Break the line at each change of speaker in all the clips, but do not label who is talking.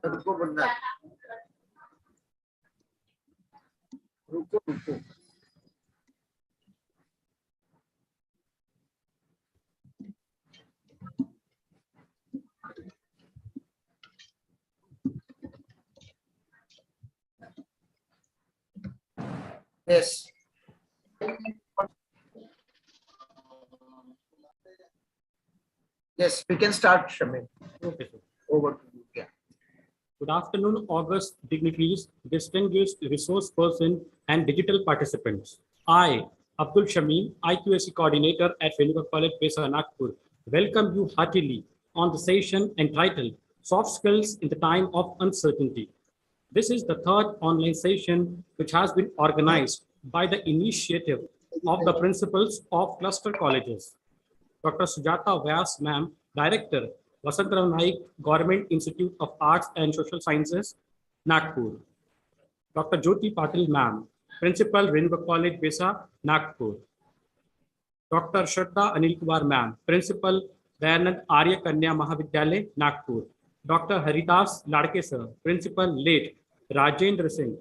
रुको बंदा, रुको रुको। Yes. Yes, we can start, Shamim.
Okay, sir.
Over to you. Yeah.
Good afternoon, august dignitaries, distinguished resource person, and digital participants. I, Abdul Shamim, IQAC coordinator at Renuka College, Pesa, Nagpur, welcome you heartily on the session entitled Soft Skills in the Time of Uncertainty. This is the third online session which has been organized by the initiative of the principals of cluster colleges. Dr. Sujata Vyas, ma'am, Director, Vasantrao Naik Government Institute of Arts and Social Sciences, Nagpur. Dr. Jyoti Patil, ma'am, Principal, Renuka College, Pesa, Nagpur. Dr. Shraddha Anil Kumar, ma'am, Principal, Dayanand Arya Kanya Mahavidyalay, Nagpur. Dr. Haridas Ladke, sir, Principal, late Rajendra Singh,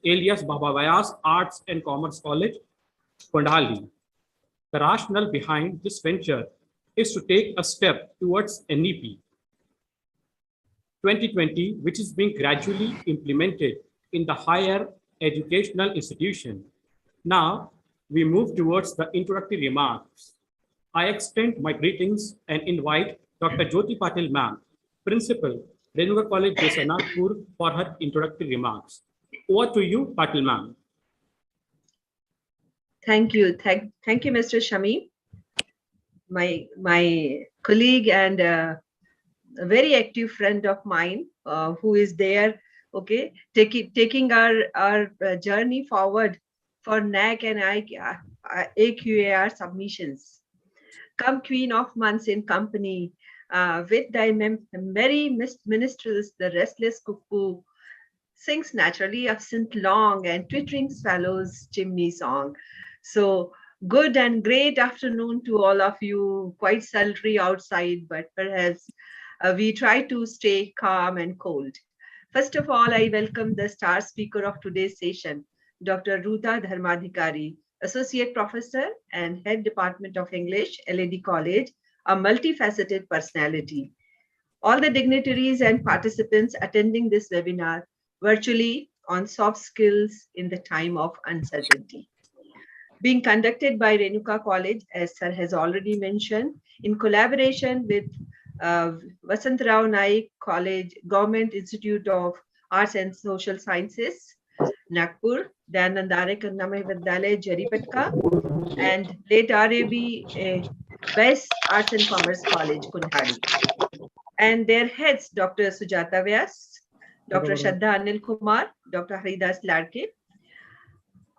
alias Baba Vyas, Arts and Commerce College, Kondhali. The rationale behind this venture is to take a step towards NEP 2020, which is being gradually implemented in the higher educational institution. Now, we move towards the introductory remarks. I extend my greetings and invite Dr. Jyoti Patil, ma'am, Principal, Renuka College, Pesa, Nagpur, for her introductory remarks. Over to you, Patil, ma'am.
Thank you. Thank you, Mr. Shami, my colleague and a very active friend of mine who is there, okay, taking our journey forward for NAC and AQAR submissions. Come Queen of Months in company with thy merry minstrels, the restless cuckoo sings naturally absent long and twittering swallows chimney song. So good and great afternoon to all of you. Quite sultry outside, but perhaps we try to stay calm and cold. First of all, I welcome the star speaker of today's session, Dr. Ruta Dharmadhikari, Associate Professor and Head Department of English, LAD College, a multifaceted personality. All the dignitaries and participants attending this webinar virtually on soft skills in the time of uncertainty. Being conducted by Renuka College, as Sir has already mentioned, in collaboration with Vasantrao Naik College, Government Institute of Arts and Social Sciences, Nagpur, Dayanand Arya Kanya Mahavidyalay, Jaripatka, and late RAB West Arts and Commerce College, Kundhali. And their heads, Dr. Sujata Vyas, Dr. Shraddha Anil Kumar, Dr. Haridas Ladke,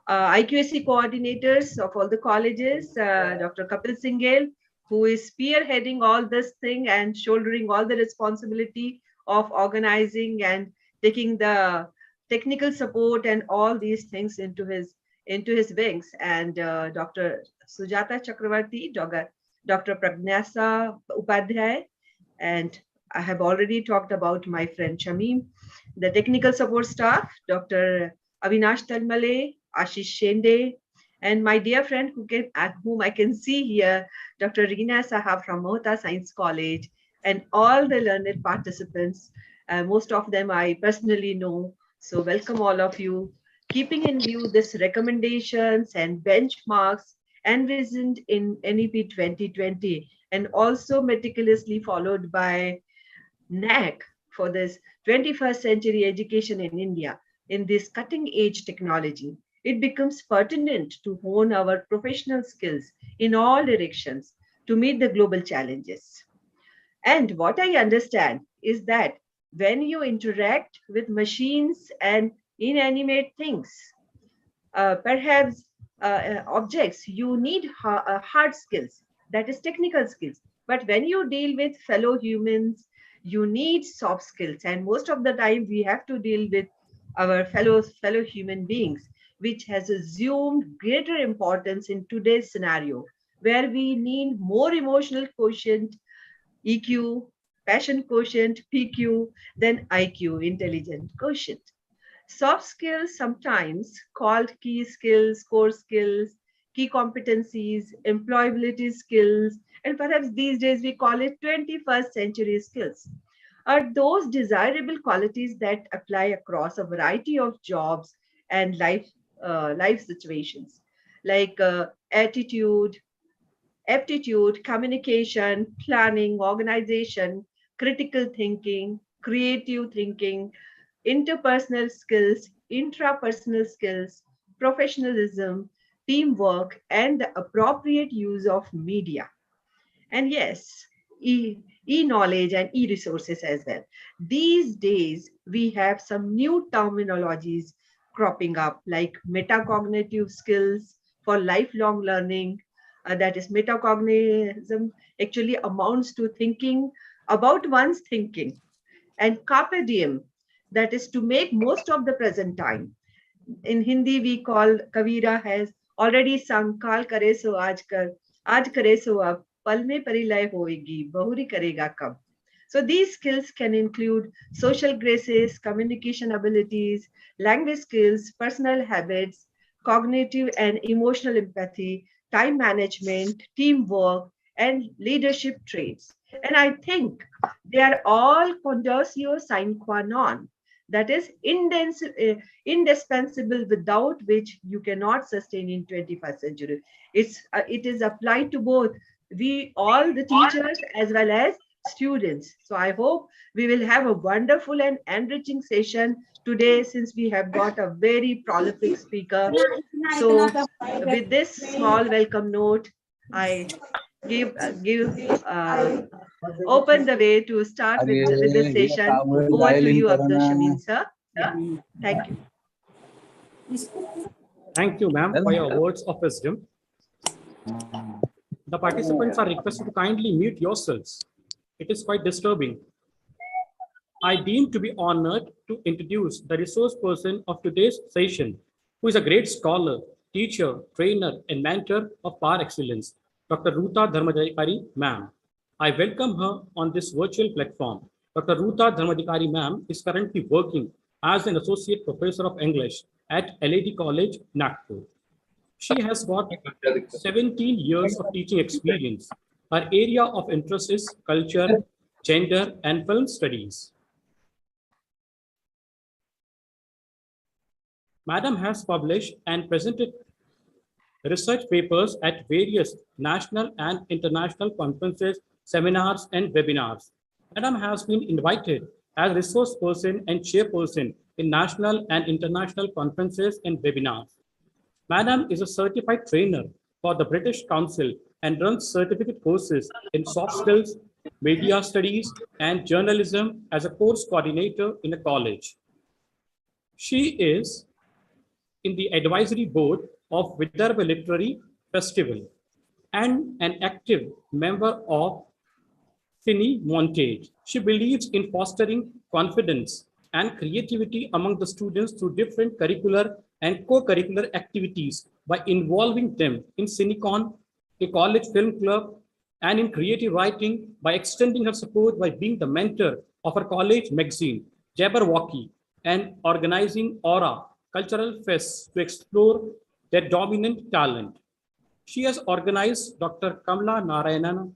IQAC coordinators of all the colleges, Dr. Kapil Singhel, who is spearheading all this thing and shouldering all the responsibility of organizing and taking the technical support and all these things into his wings, and Dr. Sujata Chakravarti, Dr. Pragnasa Upadhyay, and I have already talked about my friend Shamim, the technical support staff, Dr. Avinash Talmale, Ashish Shende, and my dear friend whom I can see here, Dr. Reena Saha from Mohta Science College, and all the learned participants. Most of them I personally know. So welcome all of you. Keeping in view these recommendations and benchmarks envisioned in NEP 2020, and also meticulously followed by NAC for this 21st century education in India in this cutting edge technology, it becomes pertinent to hone our professional skills in all directions to meet the global challenges. And what I understand is that when you interact with machines and inanimate things, perhaps objects, you need hard skills, that is technical skills. But when you deal with fellow humans, you need soft skills. And most of the time we have to deal with our fellow human beings, which has assumed greater importance in today's scenario, where we need more emotional quotient, EQ, passion quotient, PQ, then IQ, intelligent quotient. Soft skills, sometimes called key skills, core skills, key competencies, employability skills, and perhaps these days we call it 21st century skills, are those desirable qualities that apply across a variety of jobs and life situations, like attitude, aptitude, communication, planning, organization, critical thinking, creative thinking, interpersonal skills, intrapersonal skills, professionalism, teamwork, and the appropriate use of media. And yes, e-knowledge and e-resources as well. These days, we have some new terminologies cropping up, like metacognitive skills for lifelong learning. That is, metacognition actually amounts to thinking about one's thinking. And carpe diem, that is to make most of the present time. In Hindi, we call, Kavira has already sung, Kal kare so aaj kare so ab, pal mein parilay hoegi, bahuri karega kab. So these skills can include social graces, communication abilities, language skills, personal habits, cognitive and emotional empathy, time management, teamwork, and leadership traits. And I think they are all conditio sine qua non. That is indispensable, without which you cannot sustain in 21st century. It is applied to both we all the teachers as well as students. So I hope we will have a wonderful and enriching session today, since we have got a very prolific speaker. So with this small welcome note, I open the way to start with this session. Over to you, Abdul Shameen, sir. Yeah, thank you.
Thank you, ma'am, for your words of wisdom. The participants are requested to kindly mute yourselves. It is quite disturbing. I deem to be honored to introduce the resource person of today's session, who is a great scholar, teacher, trainer, and mentor of par excellence, Dr. Ruta Dharmadhikari, ma'am. I welcome her on this virtual platform. Dr. Ruta Dharmadhikari, ma'am, is currently working as an associate professor of English at LAD College, Nagpur. She has got 17 years of teaching experience. Her area of interest is culture, gender, and film studies. Madam has published and presented research papers at various national and international conferences, seminars, and webinars. Madam has been invited as resource person and chairperson in national and international conferences and webinars. Madam is a certified trainer for the British Council and runs certificate courses in soft skills, media studies, and journalism as a course coordinator in a college. She is in the advisory board of Vidarbha Literary Festival and an active member of Cine Montage. She believes in fostering confidence and creativity among the students through different curricular and co-curricular activities by involving them in Cinecon, a college film club, and in creative writing by extending her support by being the mentor of her college magazine, Jabberwocky, and organizing Aura cultural fests to explore their dominant talent. She has organized Dr. Kamla Narayanan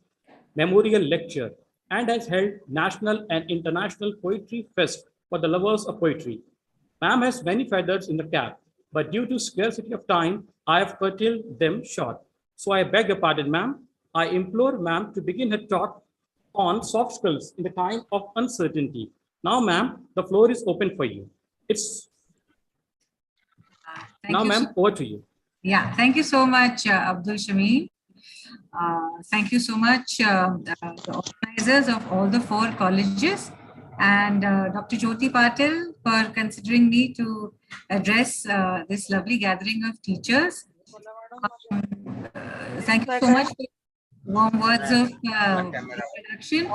Memorial Lecture and has held national and international poetry fest for the lovers of poetry. Ma'am has many feathers in the cap, but due to scarcity of time, I have curtailed them short. So I beg your pardon, ma'am. I implore ma'am to begin her talk on soft skills in the time of uncertainty. Now, ma'am, the floor is open for you. Now, ma'am, over to you.
Yeah, thank you so much, Abdul Shameen. Thank you so much, the organizers of all the 4 colleges, and Dr. Jyoti Patil for considering me to address this lovely gathering of teachers. Thank you so much for warm words of introduction.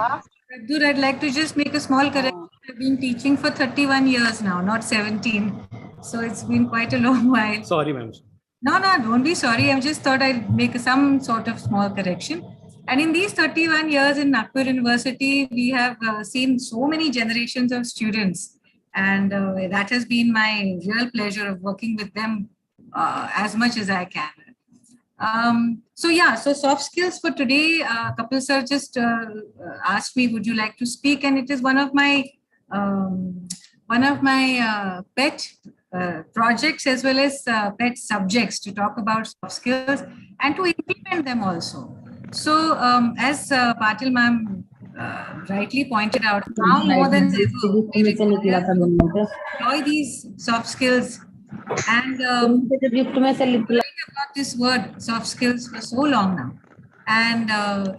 Abdul, I'd like to just make a small correction. I've been teaching for 31 years now, not 17. So it's been quite a long while.
Sorry, ma'am.
No, don't be sorry. I just thought I'd make some sort of small correction. And in these 31 years in Nagpur University, we have seen so many generations of students. And that has been my real pleasure of working with them as much as I can. So soft skills for today, Kapil sir just asked me, would you like to speak? And it is one of my pet projects as well as pet subjects to talk about soft skills and to implement them also. So as Patil ma'am rightly pointed out, now more than ever, we require to employ these soft skills. And about this word soft skills for so long now, and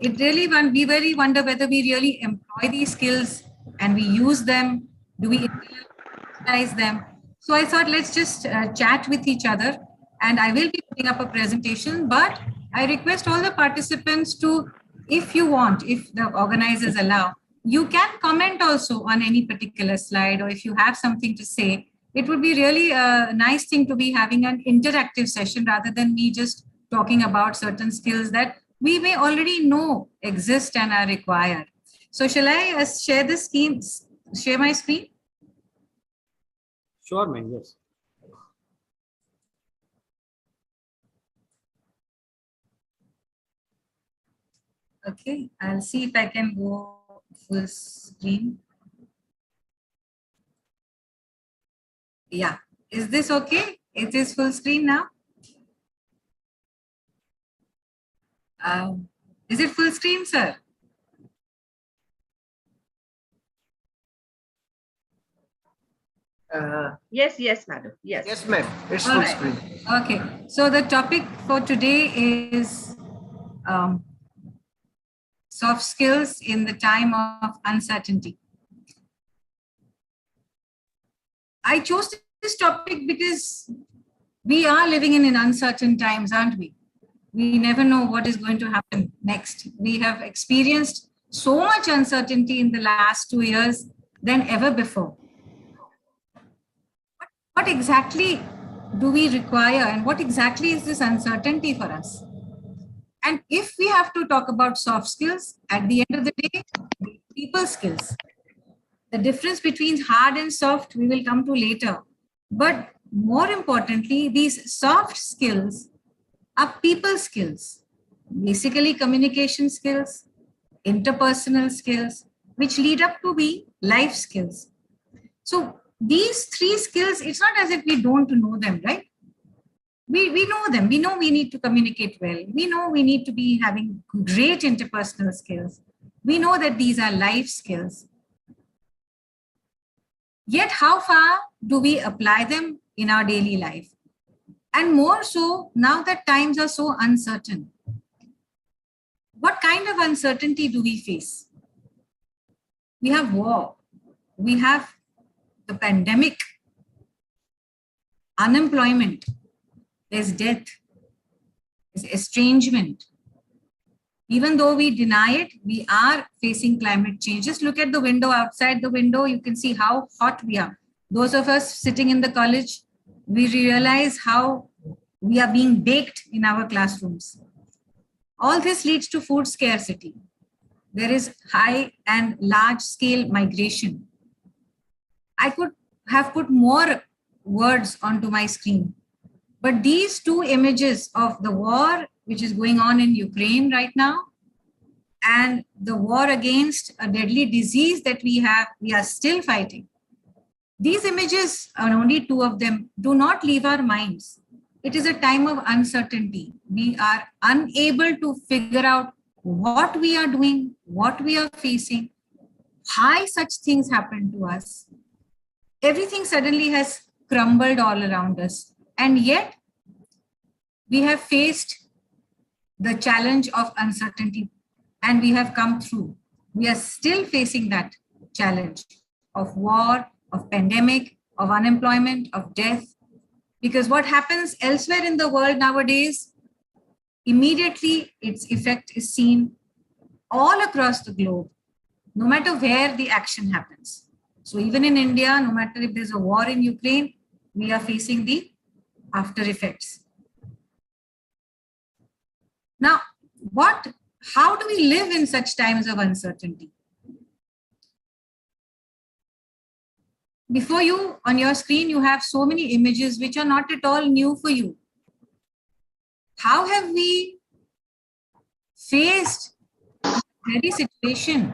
it really we very wonder whether we really employ these skills and we use them. Do we utilize them? So I thought let's just chat with each other, and I will be putting up a presentation, but I request all the participants to, if you want, if the organizers allow, you can comment also on any particular slide, or if you have something to say. It would be really a nice thing to be having an interactive session rather than me just talking about certain skills that we may already know exist and are required. So shall I share this scheme, share my screen?
Sure, ma'am, yes.
Okay, I'll see if I can go full screen. Yeah, is this okay? It is full screen now? Is it full screen, sir?
Yes, madam.
Yes, ma'am. It's
All
full
right.
screen.
Okay, so the topic for today is soft skills in the time of uncertainty. I chose this topic because we are living in uncertain times, aren't we? We never know what is going to happen next. We have experienced so much uncertainty in the last 2 years than ever before. What exactly do we require, and what exactly is this uncertainty for us? And if we have to talk about soft skills, at the end of the day, people skills. The difference between hard and soft we will come to later. But more importantly, these soft skills are people skills, basically communication skills, interpersonal skills, which lead up to be life skills. So these three skills, it's not as if we don't know them, right? We know them. We know we need to communicate well. We know we need to be having great interpersonal skills. We know that these are life skills. Yet how far do we apply them in our daily life? And more so now that times are so uncertain. What kind of uncertainty do we face? We have war. We have the pandemic, unemployment, there's death, there's estrangement. Even though we deny it, we are facing climate change. Just look at the window. Outside the window, you can see how hot we are. Those of us sitting in the college, we realize how we are being baked in our classrooms. All this leads to food scarcity. There is high and large scale migration. I could have put more words onto my screen, but these two images of the war which is going on in Ukraine right now, and the war against a deadly disease that we are still fighting. These images, and only two of them, do not leave our minds. It is a time of uncertainty. We are unable to figure out what we are doing, what we are facing, why such things happen to us. Everything suddenly has crumbled all around us. And yet, we have faced the challenge of uncertainty, and we have come through. We are still facing that challenge of war, of pandemic, of unemployment, of death. Because what happens elsewhere in the world nowadays, immediately its effect is seen all across the globe, no matter where the action happens. So even in India, no matter if there's a war in Ukraine, we are facing the after effects. Now, How do we live in such times of uncertainty? Before you, on your screen, you have so many images which are not at all new for you. How have we faced the very situation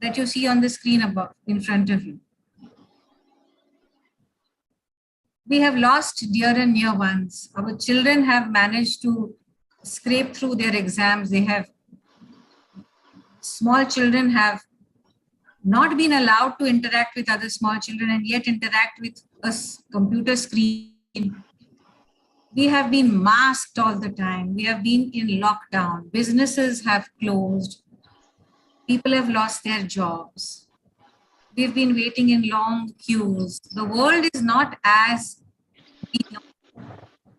that you see on the screen above in front of you? We have lost dear and near ones. Our children have managed to scrape through their exams. Small children have not been allowed to interact with other small children and yet interact with a computer screen. We have been masked all the time. We have been in lockdown. Businesses have closed. People have lost their jobs. We've been waiting in long queues. The world is not as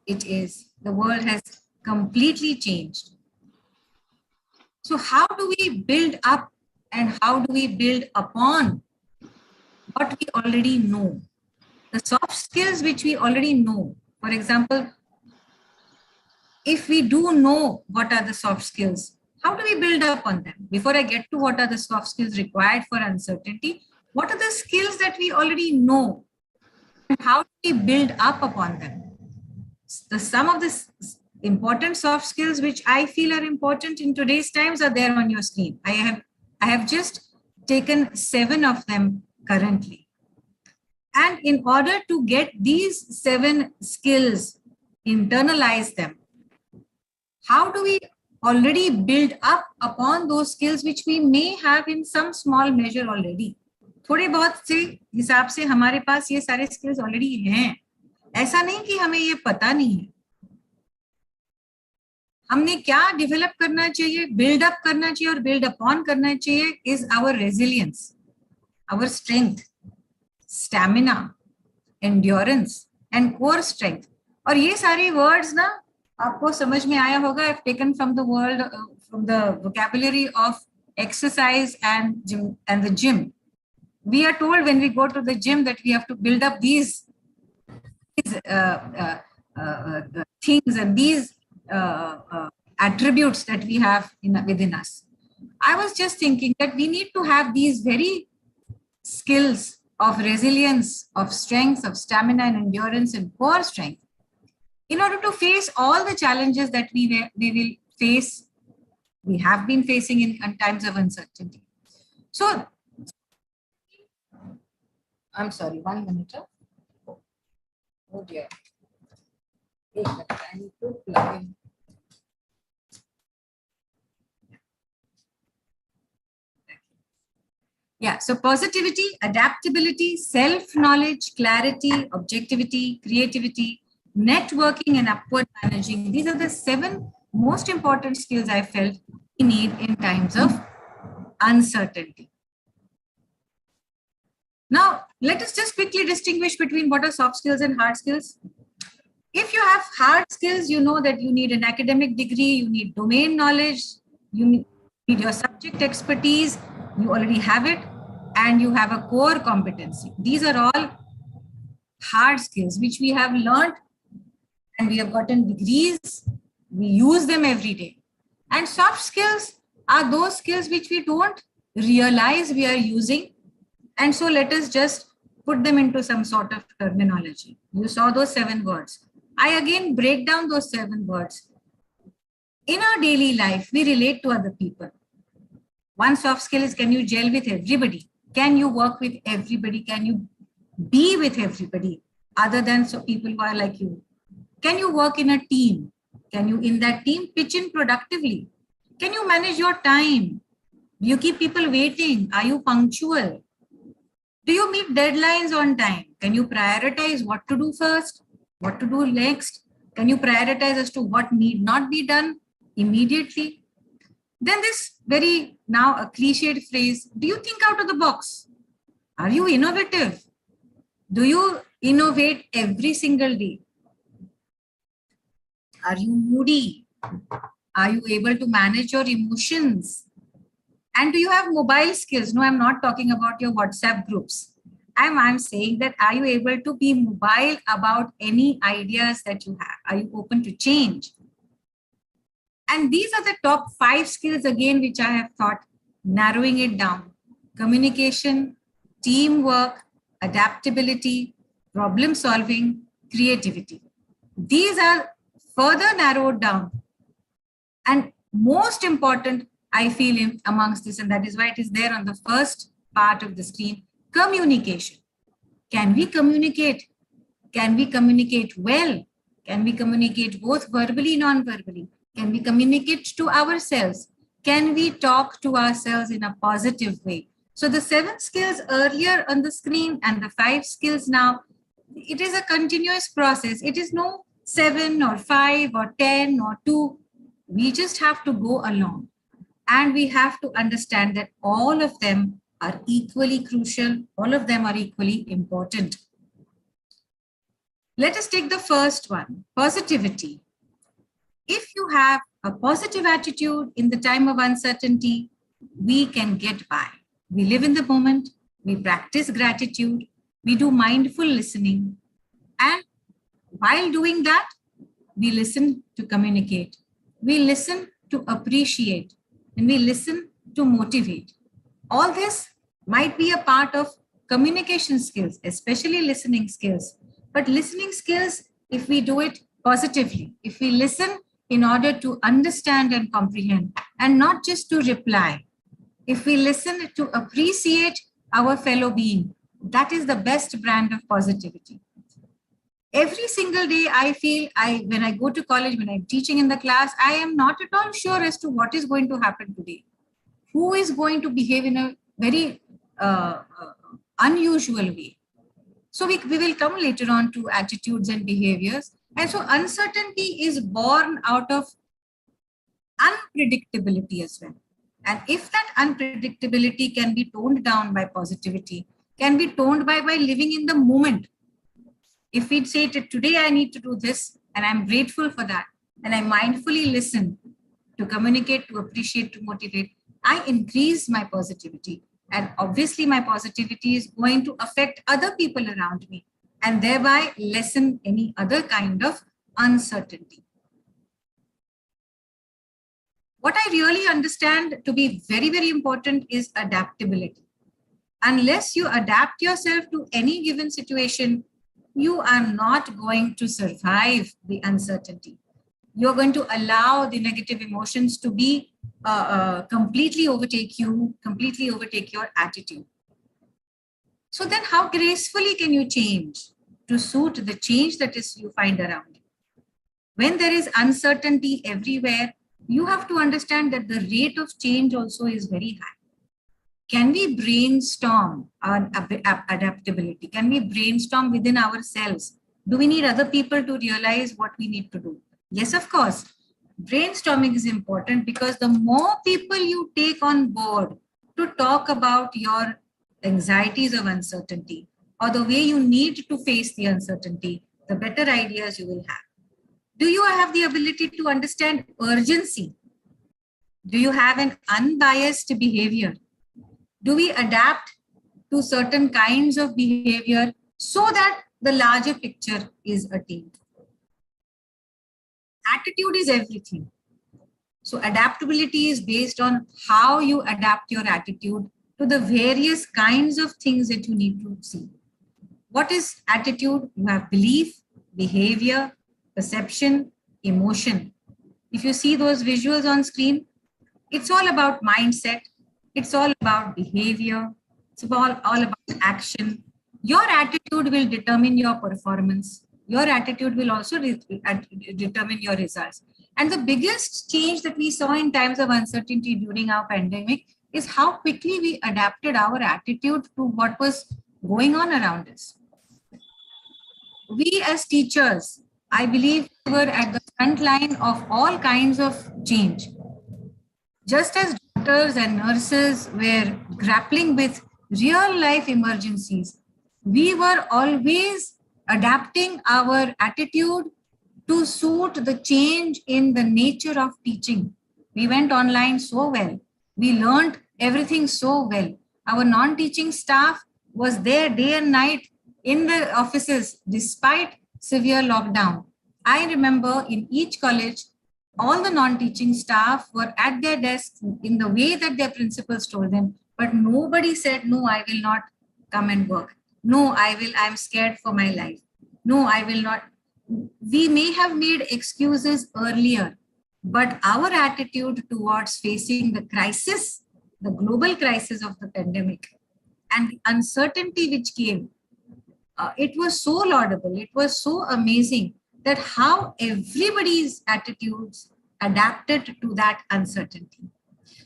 it is. The world has completely changed. So how do we build up and how do we build upon what we already know? The soft skills which we already know. For example, if we do know what are the soft skills, how do we build up on them? Before I get to what are the soft skills required for uncertainty, what are the skills that we already know? And how do we build up upon them? Some of the important soft skills which I feel are important in today's times are there on your screen. I have just taken 7 of them currently. And in order to get these 7 skills, internalize them, how do we already build up upon those skills which we may have in some small measure already? थोड़े बहुत से हिसाब से हमारे पास ये सारे skills already हैं. ऐसा नहीं कि हमें ये पता नहीं है. हमने क्या डेवलप करना चाहिए, बिल्ड अप करना चाहिए और बिल्ड अपॉन करना चाहिए is our resilience, our strength, stamina, endurance and core strength. और ये सारे words ना आपको समझ में आया होगा. I've taken from the world, from the vocabulary of exercise and the gym. We are told when we go to the gym that we have to build up these things and these attributes that we have within us. I was just thinking that we need to have these very skills of resilience, of strength, of stamina and endurance and core strength in order to face all the challenges that we will face, we have been facing in times of uncertainty. So, I'm sorry, 1 minute. Oh dear. I need to plug in. Yeah, so positivity, adaptability, self-knowledge, clarity, objectivity, creativity, networking and upward managing. These are the 7 most important skills I felt we need in times of uncertainty. Now, let us just quickly distinguish between what are soft skills and hard skills. If you have hard skills, you know that you need an academic degree, you need domain knowledge, you need your subject expertise, you already have it, and you have a core competency. These are all hard skills which we have learned and we have gotten degrees, we use them every day. And soft skills are those skills which we don't realize we are using. And so let us just put them into some sort of terminology. You saw those 7 words. I again break down those 7 words. In our daily life, we relate to other people. One soft skill is, can you gel with everybody? Can you work with everybody? Can you be with everybody other than people who are like you? Can you work in a team? Can you in that team pitch in productively? Can you manage your time? Do you keep people waiting? Are you punctual? Do you meet deadlines on time? Can you prioritize what to do first, what to do next? Can you prioritize as to what need not be done immediately? Then this very now a cliched phrase, do you think out of the box? Are you innovative? Do you innovate every single day? Are you moody? Are you able to manage your emotions? And do you have mobile skills? No, I'm not talking about your WhatsApp groups. I'm saying that are you able to be mobile about any ideas that you have? Are you open to change? And these are the top 5 skills again, which I have thought, narrowing it down: communication, teamwork, adaptability, problem solving, creativity. These are further narrowed down. And most important, I feel, amongst this, and that is why it is there on the first part of the screen, communication. Can we communicate? Can we communicate well? Can we communicate both verbally, non-verbally? Can we communicate to ourselves? Can we talk to ourselves in a positive way? So the 7 skills earlier on the screen and the 5 skills now, it is a continuous process. It is no 7 or 5 or 10 or 2. We just have to go along. And we have to understand that all of them are equally crucial. All of them are equally important. Let us take the first one, positivity. If you have a positive attitude in the time of uncertainty, we can get by. We live in the moment, we practice gratitude, we do mindful listening, and while doing that, we listen to communicate, we listen to appreciate, and we listen to motivate. All this might be a part of communication skills, especially listening skills. But listening skills, if we do it positively, if we listen in order to understand and comprehend, and not just to reply, if we listen to appreciate our fellow being, that is the best brand of positivity. Every single day, I feel when I go to college, when I'm teaching in the class, I am not at all sure as to what is going to happen today. Who is going to behave in a very unusual way? So we will come later on to attitudes and behaviors. And so uncertainty is born out of unpredictability as well. And if that unpredictability can be toned down by positivity, can be toned by living in the moment. If we say that today I need to do this, and I'm grateful for that, and I mindfully listen to communicate, to appreciate, to motivate, I increase my positivity. And obviously my positivity is going to affect other people around me and thereby lessen any other kind of uncertainty. What I really understand to be very, very important is adaptability. Unless you adapt yourself to any given situation, you are not going to survive the uncertainty. You're going to allow the negative emotions to be completely overtake you, completely overtake your attitude. So then how gracefully can you change to suit the change that is you find around you? When there is uncertainty everywhere, you have to understand that the rate of change also is very high. Can we brainstorm on adaptability? Can we brainstorm within ourselves? Do we need other people to realize what we need to do? Yes, of course. Brainstorming is important because the more people you take on board to talk about your anxieties of uncertainty or the way you need to face the uncertainty, the better ideas you will have. Do you have the ability to understand urgency? Do you have an unbiased behavior? Do we adapt to certain kinds of behavior so that the larger picture is attained? Attitude is everything. So adaptability is based on how you adapt your attitude to the various kinds of things that you need to see. What is attitude? You have belief, behavior, perception, emotion. If you see those visuals on screen, it's all about mindset. It's all about behavior. It's all about action. Your attitude will determine your performance. Your attitude will also determine your results. And the biggest change that we saw in times of uncertainty during our pandemic is how quickly we adapted our attitude to what was going on around us. We as teachers, I believe, were at the front line of all kinds of change. Just as doctors and nurses were grappling with real life emergencies, we were always adapting our attitude to suit the change in the nature of teaching. We went online so well. We learned everything so well. Our non-teaching staff was there day and night in the offices despite severe lockdown. I remember in each college, all the non-teaching staff were at their desks in the way that their principals told them, but nobody said, no, I will not come and work. No, I'm scared for my life. No, I will not. We may have made excuses earlier, but our attitude towards facing the crisis, the global crisis of the pandemic, and the uncertainty which came, it was so laudable, it was so amazing that how everybody's attitudes adapted to that uncertainty.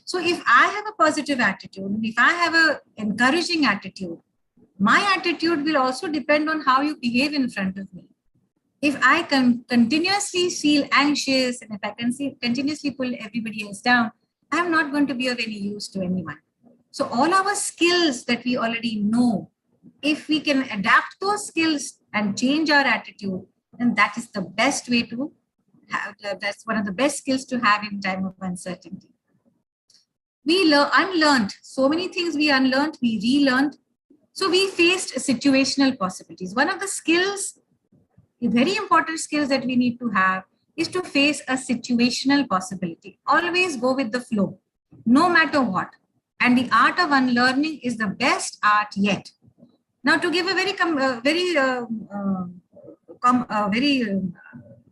So if I have a positive attitude, if I have an encouraging attitude, my attitude will also depend on how you behave in front of me. If I can continuously feel anxious and if I can continuously pull everybody else down, I'm not going to be of any use to anyone. So all our skills that we already know, if we can adapt those skills and change our attitude, then that is the best way to have, that's one of the best skills to have in time of uncertainty. We unlearned so many things, we unlearned, we relearned. So we faced situational possibilities. One of the skills, very important skills that we need to have is to face a situational possibility. Always go with the flow, no matter what. And the art of unlearning is the best art yet. Now, to give a very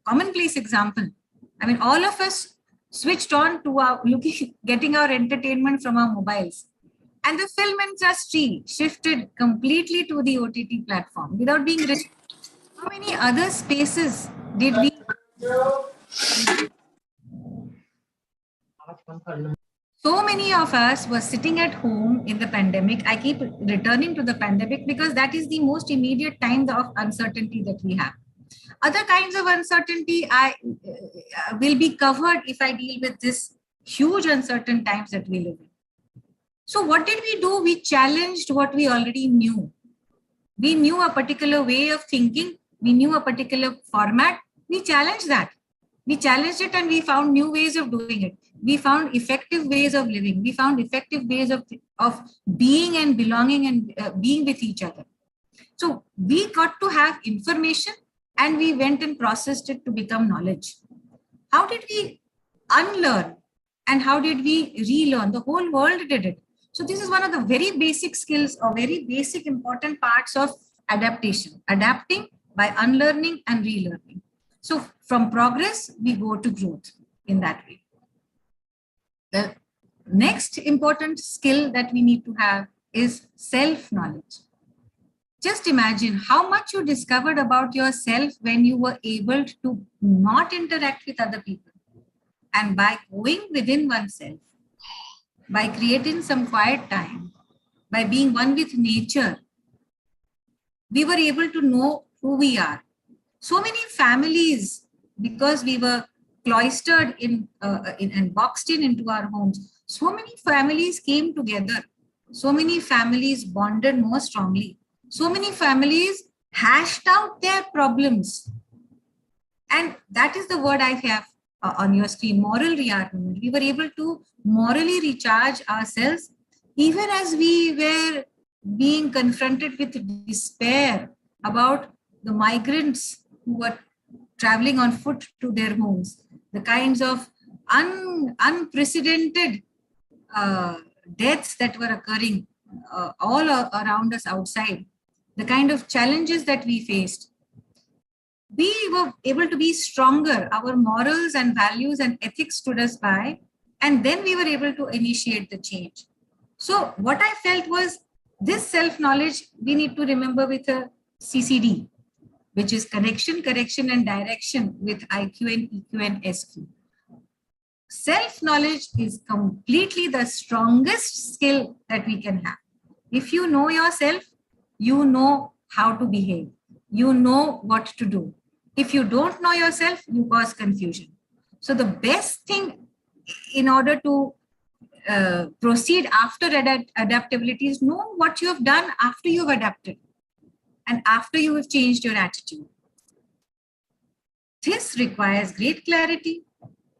commonplace example, I mean, all of us switched on to our getting our entertainment from our mobiles. And the film industry shifted completely to the OTT platform without being restricted. How many other spaces did we? So many of us were sitting at home in the pandemic. I keep returning to the pandemic because that is the most immediate time of uncertainty that we have. Other kinds of uncertainty will be covered if I deal with this huge uncertain times that we live in. So what did we do? We challenged what we already knew. We knew a particular way of thinking. We knew a particular format. We challenged that. We challenged it and we found new ways of doing it. We found effective ways of living. We found effective ways of being and belonging and being with each other. So we got to have information and we went and processed it to become knowledge. How did we unlearn and how did we relearn? The whole world did it. So this is one of the very basic skills or very basic important parts of adaptation, adapting by unlearning and relearning. So from progress, we go to growth in that way. The next important skill that we need to have is self-knowledge. Just imagine how much you discovered about yourself when you were able to not interact with other people. And by going within oneself, by creating some quiet time, by being one with nature, we were able to know who we are. So many families, because we were cloistered and boxed into our homes, so many families came together. So many families bonded more strongly. So many families hashed out their problems. And that is the word I have on your screen, moral rearmament. We were able to morally recharge ourselves, even as we were being confronted with despair about the migrants who were traveling on foot to their homes, the kinds of unprecedented deaths that were occurring all around us outside, the kind of challenges that we faced. We were able to be stronger. Our morals and values and ethics stood us by, and then we were able to initiate the change. So what I felt was this self-knowledge, we need to remember with a CCD, which is connection, correction, and direction with IQ and EQ and SQ. Self-knowledge is completely the strongest skill that we can have. If you know yourself, you know how to behave. You know what to do. If you don't know yourself, you cause confusion. So the best thing in order to proceed after adaptability is know what you have done after you've adapted and after you have changed your attitude. This requires great clarity.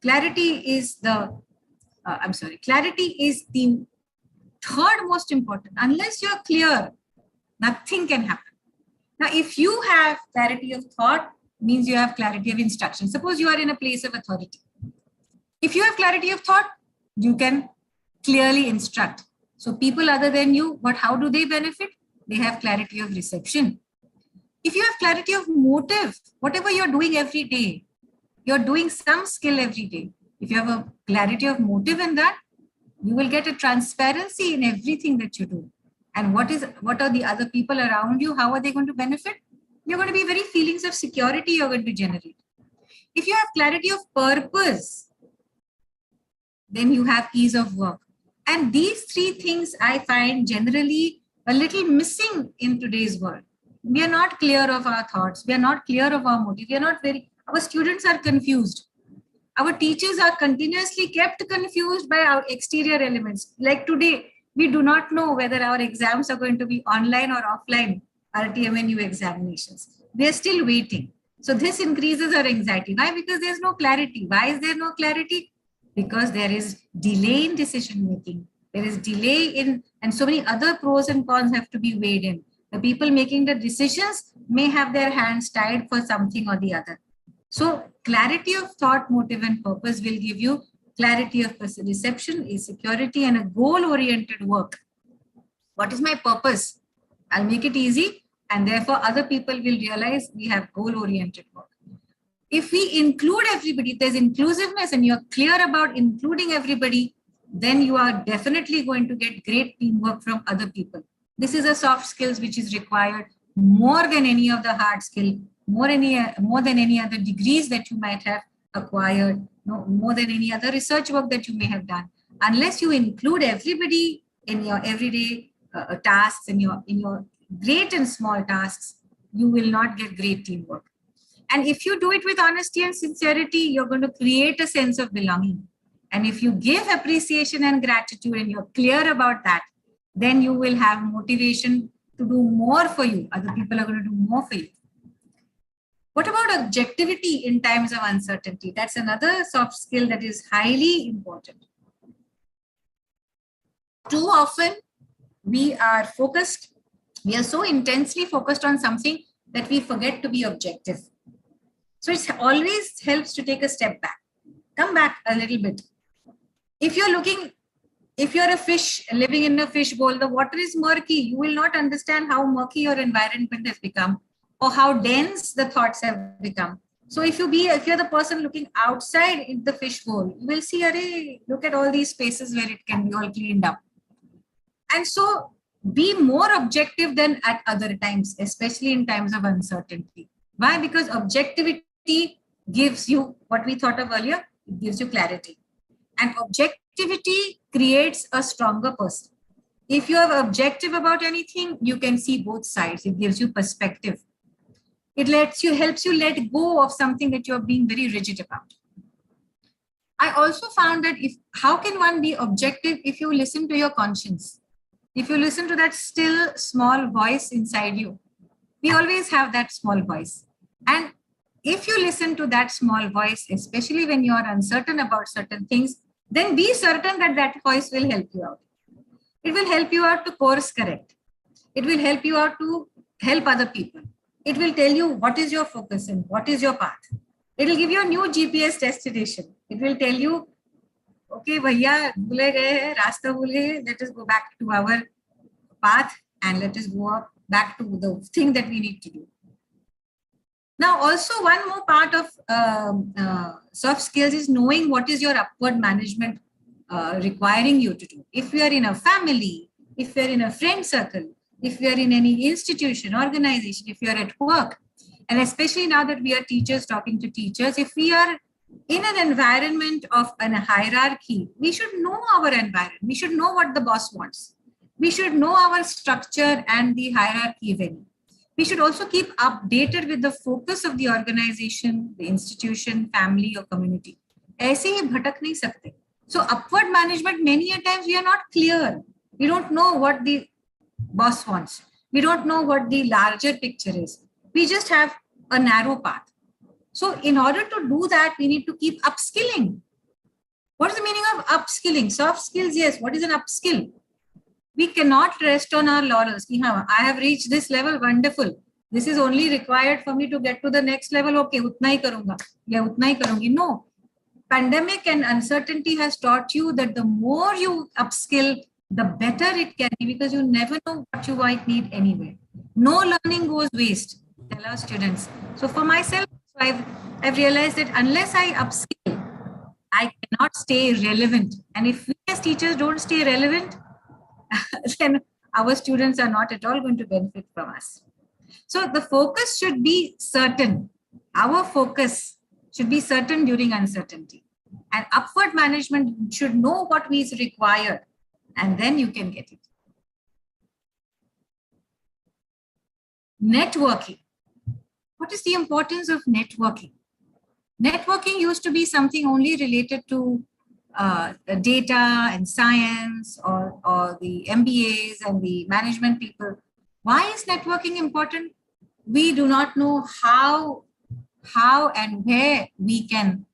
Clarity is the third most important. Unless you're clear, nothing can happen. Now, if you have clarity of thought, means you have clarity of instruction. Suppose you are in a place of authority If you have clarity of thought, you can clearly instruct. So people other than you, but how do they benefit? They have clarity of reception. If you have clarity of motive, whatever you're doing every day, you're doing some skill every day. If you have a clarity of motive in that, you will get a transparency in everything that you do. And what are the other people around you? How are they going to benefit? You're going to be very feelings of security you're going to generate. If you have clarity of purpose, then you have ease of work. And these three things I find generally a little missing in today's world. We are not clear of our thoughts. We are not clear of our motive. We are not our students are confused. Our teachers are continuously kept confused by our exterior elements. Like today, we do not know whether our exams are going to be online or offline, RTMNU examinations. We are still waiting. So this increases our anxiety. Why? Because there's no clarity. Why is there no clarity? Because there is delay in decision making. There is delay in, and so many other pros and cons have to be weighed in. The people making the decisions may have their hands tied for something or the other. So clarity of thought, motive, and purpose will give you clarity of reception, a security, and a goal-oriented work. What is my purpose? I'll make it easy, and therefore other people will realize we have goal-oriented work. If we include everybody, if there's inclusiveness and you're clear about including everybody, then you are definitely going to get great teamwork from other people. This is a soft skills which is required more than any of the hard skill, more than any other degrees that you might have acquired, more than any other research work that you may have done. Unless you include everybody in your everyday tasks, in your great and small tasks, you will not get great teamwork. And if you do it with honesty and sincerity, you're going to create a sense of belonging. And if you give appreciation and gratitude and you're clear about that, then you will have motivation to do more for you. Other people are going to do more for you. What about objectivity in times of uncertainty? That's another soft skill that is highly important. Too often, we are so intensely focused on something that we forget to be objective. So it always helps to take a step back. Come back a little bit. If you're a fish living in a fish bowl, the water is murky. You will not understand how murky your environment has become or how dense the thoughts have become. So if you're the person looking outside in the fish bowl, you will see, array, look at all these spaces where it can be all cleaned up. And so be more objective than at other times, especially in times of uncertainty. Why? Because objectivity gives you what we thought of earlier, it gives you clarity. And objectivity creates a stronger person. If you are objective about anything, you can see both sides. It gives you perspective. It helps you let go of something that you're being very rigid about. I also found that how can one be objective if you listen to your conscience? If you listen to that still small voice inside you, we always have that small voice. And if you listen to that small voice, especially when you are uncertain about certain things, then be certain that that voice will help you out. It will help you out to course correct. It will help you out to help other people. It will tell you what is your focus and what is your path. It will give you a new GPS destination. It will tell you, okay, bhaiya, bhule gaye, rasta bhule, let us go back to our path and let us go back to the thing that we need to do. Now, also one more part of soft skills is knowing what is your upward management requiring you to do. If you are in a family, if you are in a friend circle, if you are in any institution, organization, if you are at work, and especially now that we are teachers talking to teachers, if we are in an environment of a hierarchy, we should know our environment. We should know what the boss wants. We should know our structure and the hierarchy of any. We should also keep updated with the focus of the organization, the institution, family, or community. ऐसे ही भटक नहीं सकते. So upward management, many a times we are not clear. We don't know what the boss wants. We don't know what the larger picture is. We just have a narrow path. So in order to do that, we need to keep upskilling. What is the meaning of upskilling? Soft skills, yes. What is an upskill? We cannot rest on our laurels. I have reached this level, wonderful. This is only required for me to get to the next level. Okay, utna hi karunga. Ya utna hi karungi. No. pandemic and uncertainty has taught you that the more you upskill, the better it can be, because you never know what you might need anyway. No learning goes waste, tell our students. So for myself, I've realized that unless I upskill, I cannot stay relevant. And if we as teachers don't stay relevant, then our students are not at all going to benefit from us. So the focus should be certain. Our focus should be certain during uncertainty. And upward management should know what is required, and then you can get it. Networking. What is the importance of networking? Networking used to be something only related to data and science, or the MBAs and the management people. Why is networking important? We do not know how and where we can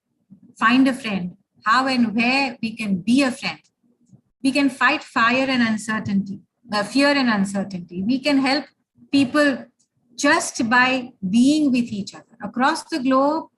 find a friend, how and where we can be a friend. We can fight fear and uncertainty. We can help people just by being with each other. Across the globe,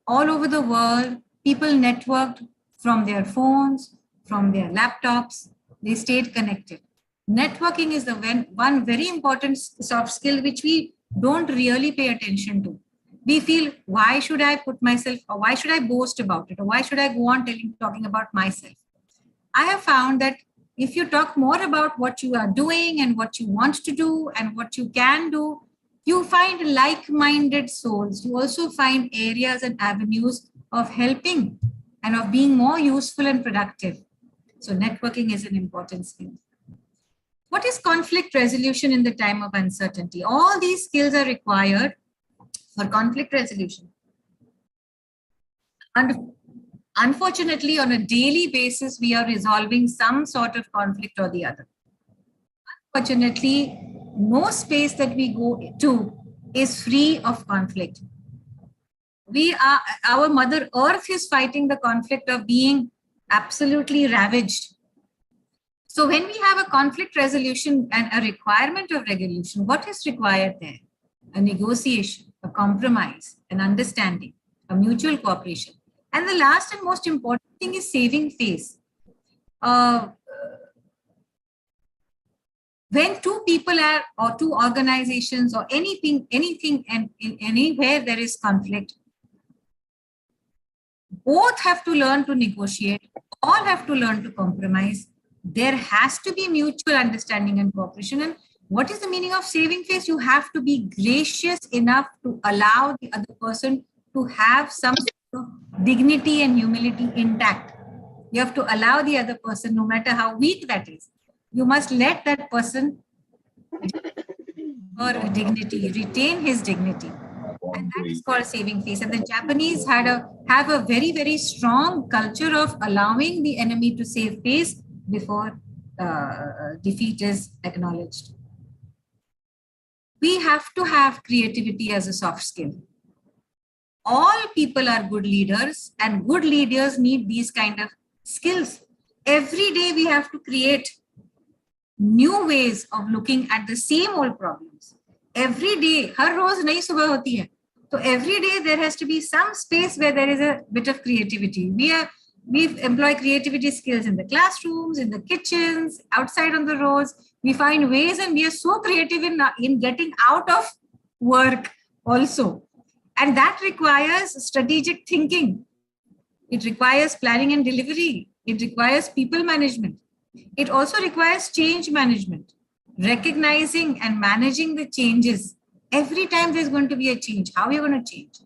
all over the world, people networked from their phones, from their laptops. They stayed connected. Networking is the one very important soft skill which we don't really pay attention to. We feel, why should I put myself, or why should I boast about it, or why should I go on talking about myself? I have found that if you talk more about what you are doing and what you want to do and what you can do, you find like-minded souls. You also find areas and avenues of helping and of being more useful and productive. So networking is an important skill. What is conflict resolution in the time of uncertainty? All these skills are required for conflict resolution. And unfortunately, on a daily basis, we are resolving some sort of conflict or the other. Unfortunately, no space that we go to is free of conflict. Our Mother Earth is fighting the conflict of being absolutely ravaged. So when we have a conflict resolution and a requirement of resolution, what is required there? A negotiation, a compromise, an understanding, a mutual cooperation. And the last and most important thing is saving face. When two people are, or two organizations, or anything and anywhere there is conflict, both have to learn to negotiate, all have to learn to compromise. There has to be mutual understanding and cooperation. And what is the meaning of saving face? You have to be gracious enough to allow the other person to have some sort of dignity and humility intact. You have to allow the other person, no matter how weak that is, you must let that person or dignity, retain his dignity. And that is called saving face. And the Japanese have a very, very strong culture of allowing the enemy to save face before defeat is acknowledged. We have to have creativity as a soft skill. All people are good leaders, and good leaders need these kind of skills. Every day we have to create new ways of looking at the same old problems. Every day, har roz nayi subah hoti hai. So every day there has to be some space where there is a bit of creativity. We employ creativity skills in the classrooms, in the kitchens, outside on the roads. We find ways, and we are so creative in getting out of work also. And that requires strategic thinking. It requires planning and delivery. It requires people management. It also requires change management, recognizing and managing the changes. Every time there's going to be a change, how are you going to change?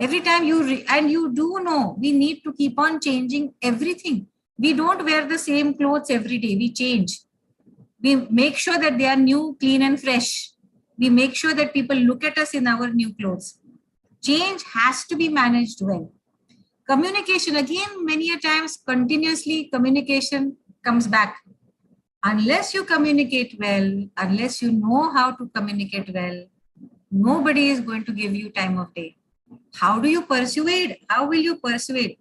Every time you do know, we need to keep on changing everything. We don't wear the same clothes every day, we change. We make sure that they are new, clean and fresh. We make sure that people look at us in our new clothes. Change has to be managed well. Communication, again, many a times continuously communication comes back. Unless you communicate well, unless you know how to communicate well, nobody is going to give you time of day. How do you persuade? How will you persuade?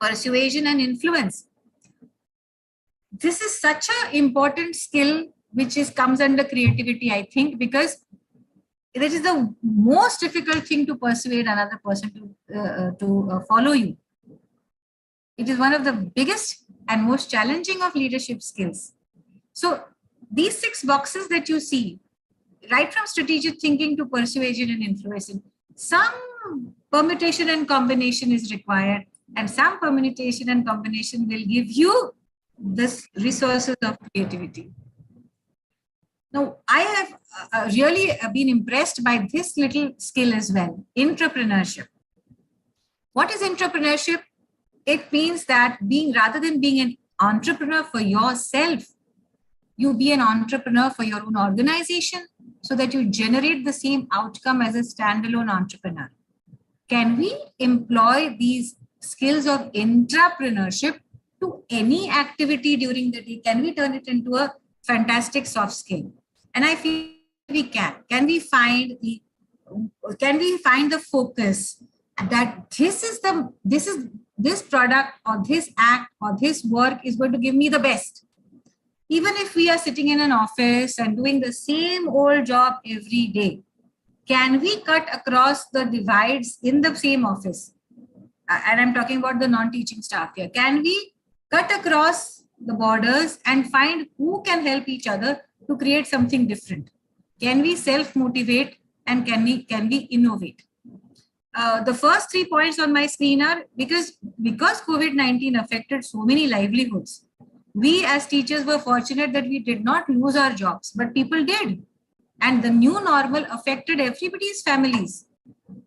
Persuasion and influence. This is such an important skill which comes under creativity, I think, because it is the most difficult thing to persuade another person to follow you. It is one of the biggest and most challenging of leadership skills. So these 6 boxes that you see, right from strategic thinking to persuasion and influencing, some permutation and combination is required, and some permutation and combination will give you the resources of creativity. Now, I have really been impressed by this little skill as well, entrepreneurship. What is entrepreneurship? It means that rather than being an entrepreneur for yourself, you be an entrepreneur for your own organization so that you generate the same outcome as a standalone entrepreneur. Can we employ these skills of entrepreneurship to any activity during the day? Can we turn it into a fantastic soft skill? And I feel we can. Can we find the focus that this product or this act or this work is going to give me the best? Even if we are sitting in an office and doing the same old job every day, can we cut across the divides in the same office? And I'm talking about the non-teaching staff here. Can we cut across the borders and find who can help each other to create something different? Can we self-motivate and can we innovate? The first 3 points on my screen are because COVID-19 affected so many livelihoods. We as teachers were fortunate that we did not lose our jobs, but people did. And the new normal affected everybody's families.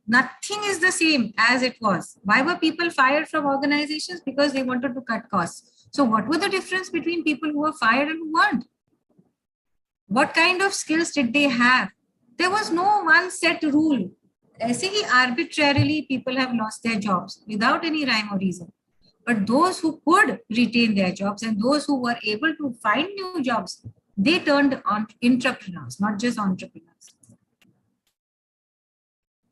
Nothing is the same as it was. Why were people fired from organizations? Because they wanted to cut costs. So what were the difference between people who were fired and who weren't? What kind of skills did they have? There was no one set rule. ऐसे ही arbitrarily people have lost their jobs without any rhyme or reason. But those who could retain their jobs and those who were able to find new jobs, they turned on entrepreneurs, not just entrepreneurs.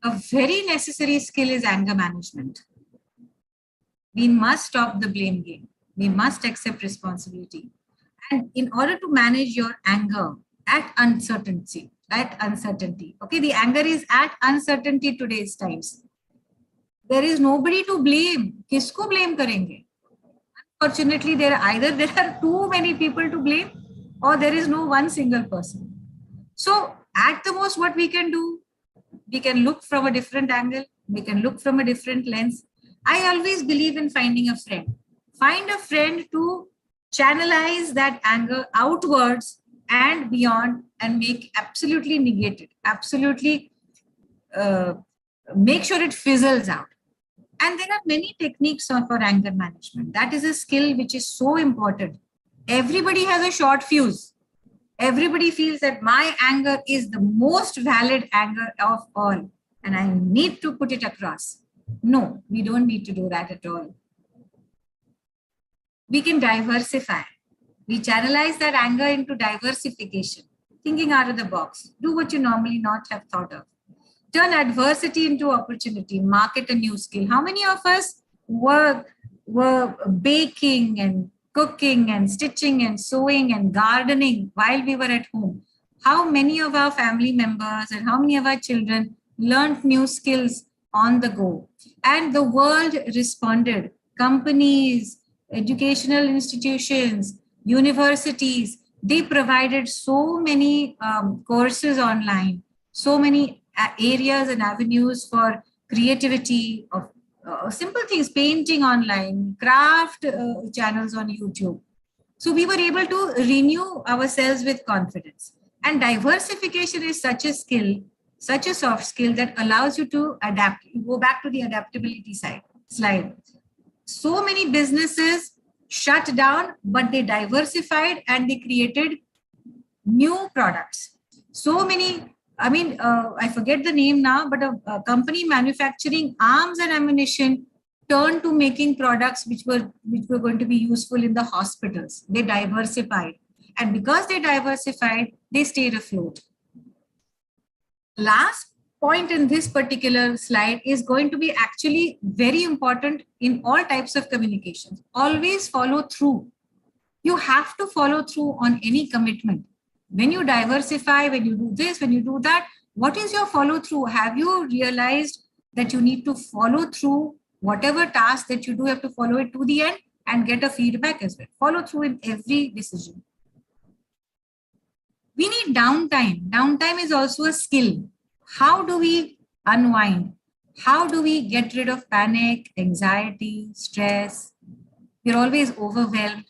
A very necessary skill is anger management. We must stop the blame game. We must accept responsibility. And in order to manage your anger at uncertainty, okay, the anger is at uncertainty today's times. There is nobody to blame. Kisko blame karenge? Unfortunately, there are too many people to blame, or there is no one single person. So at the most, what we can do, we can look from a different angle. We can look from a different lens. I always believe in finding a friend. Find a friend to channelize that anger outwards and beyond and absolutely negate it. Absolutely make sure it fizzles out. And there are many techniques for anger management. That is a skill which is so important. Everybody has a short fuse. Everybody feels that my anger is the most valid anger of all, and I need to put it across. No, we don't need to do that at all. We can diversify. We channelize that anger into diversification, thinking out of the box. Do what you normally not have thought of. Turn adversity into opportunity, market a new skill. How many of us were baking and cooking and stitching and sewing and gardening while we were at home? How many of our family members and how many of our children learned new skills on the go? And the world responded. Companies, educational institutions, universities, they provided so many courses online, so many areas and avenues for creativity of simple things, painting online, craft channels on YouTube. So we were able to renew ourselves with confidence. And diversification is such a skill, such a soft skill that allows you to adapt. You go back to the adaptability slide. So many businesses shut down, but they diversified and they created new products. So many, I forget the name now, but a company manufacturing arms and ammunition turned to making products which were going to be useful in the hospitals. They diversified. And because they diversified, they stayed afloat. Last point in this particular slide is going to be actually very important in all types of communications. Always follow through. You have to follow through on any commitment. When you diversify, when you do this, when you do that, what is your follow through? Have you realized that you need to follow through whatever task that you do, you have to follow it to the end and get a feedback as well. Follow through in every decision. We need downtime. Downtime is also a skill. How do we unwind? How do we get rid of panic, anxiety, stress? We're always overwhelmed.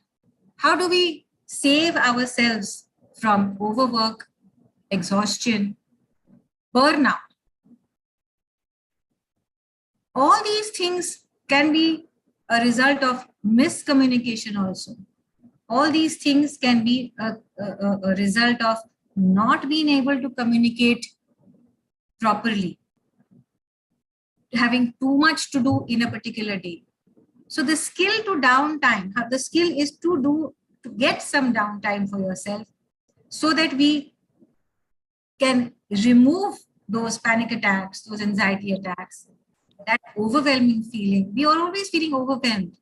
How do we save ourselves from overwork, exhaustion, burnout? All these things can be a result of miscommunication also. All these things can be a result of not being able to communicate properly, having too much to do in a particular day. So the skill to downtime, the skill is to get some downtime for yourself so that we can remove those panic attacks, those anxiety attacks, that overwhelming feeling. We are always feeling overwhelmed.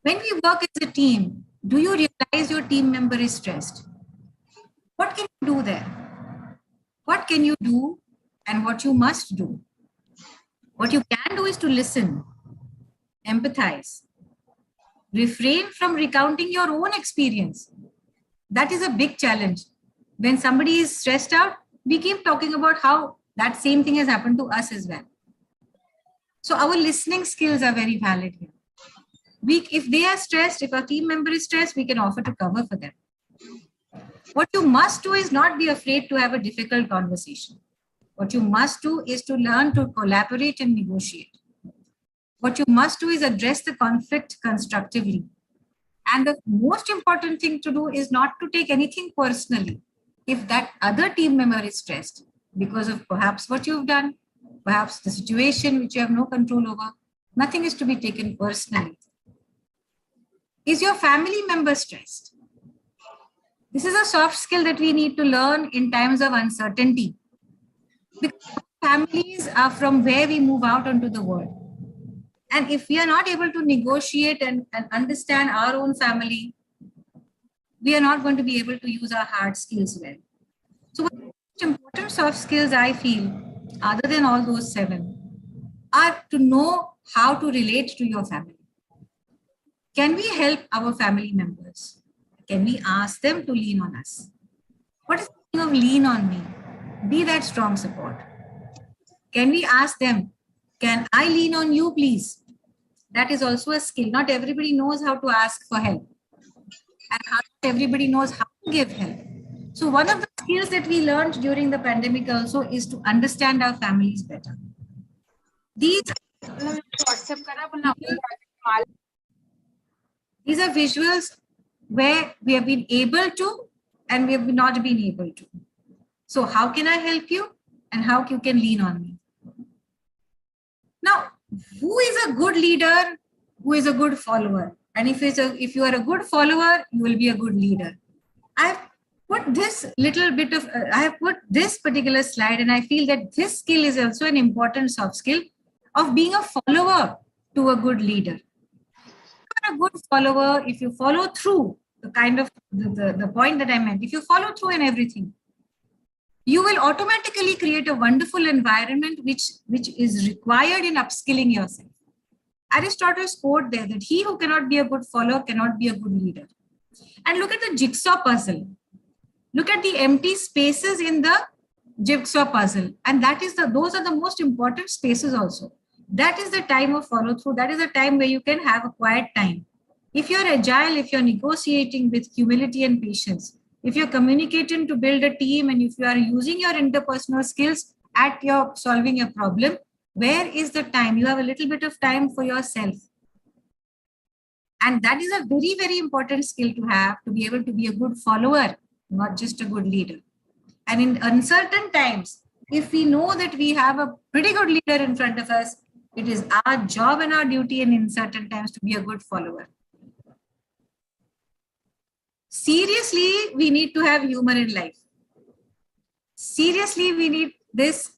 When we work as a team, do you realize your team member is stressed? What can you do there? What can you do and what you must do? What you can do is to listen, empathize, refrain from recounting your own experience. That is a big challenge. When somebody is stressed out, we keep talking about how that same thing has happened to us as well. So our listening skills are very valid here. If they are stressed, if a team member is stressed, we can offer to cover for them. What you must do is not be afraid to have a difficult conversation. What you must do is to learn to collaborate and negotiate. What you must do is address the conflict constructively. And the most important thing to do is not to take anything personally. If that other team member is stressed because of perhaps what you've done, perhaps the situation which you have no control over, nothing is to be taken personally. Is your family member stressed? This is a soft skill that we need to learn in times of uncertainty. Because families are from where we move out onto the world. And if we are not able to negotiate and understand our own family, we are not going to be able to use our hard skills well. So one of the most important soft skills I feel, other than all those 7, are to know how to relate to your family. Can we help our family members? Can we ask them to lean on us? What is the meaning of lean on me? Be that strong support. Can we ask them, can I lean on you, please? That is also a skill. Not everybody knows how to ask for help. And not everybody knows how to give help. So one of the skills that we learned during the pandemic also is to understand our families better. These are visuals where we have been able to and we have not been able to. So how can I help you and how you can lean on me? Now, who is a good leader? Who is a good follower? And if you are a good follower, you will be a good leader. I have put this particular slide, and I feel that this skill is also an important soft skill of being a follower to a good leader. If you are a good follower, if you follow through the point that I meant, if you follow through in everything, you will automatically create a wonderful environment which is required in upskilling yourself. Aristotle's quote there that he who cannot be a good follower cannot be a good leader. And look at the jigsaw puzzle. Look at the empty spaces in the jigsaw puzzle. And those are the most important spaces also. That is the time of follow through. That is the time where you can have a quiet time. If you're agile, if you're negotiating with humility and patience, if you're communicating to build a team, and if you are using your interpersonal skills at your solving a problem, where is the time? You have a little bit of time for yourself. And that is a very, very important skill to have, to be able to be a good follower, not just a good leader. And in uncertain times, if we know that we have a pretty good leader in front of us, it is our job and our duty in uncertain times to be a good follower. Seriously, we need to have humor in life. Seriously, we need this,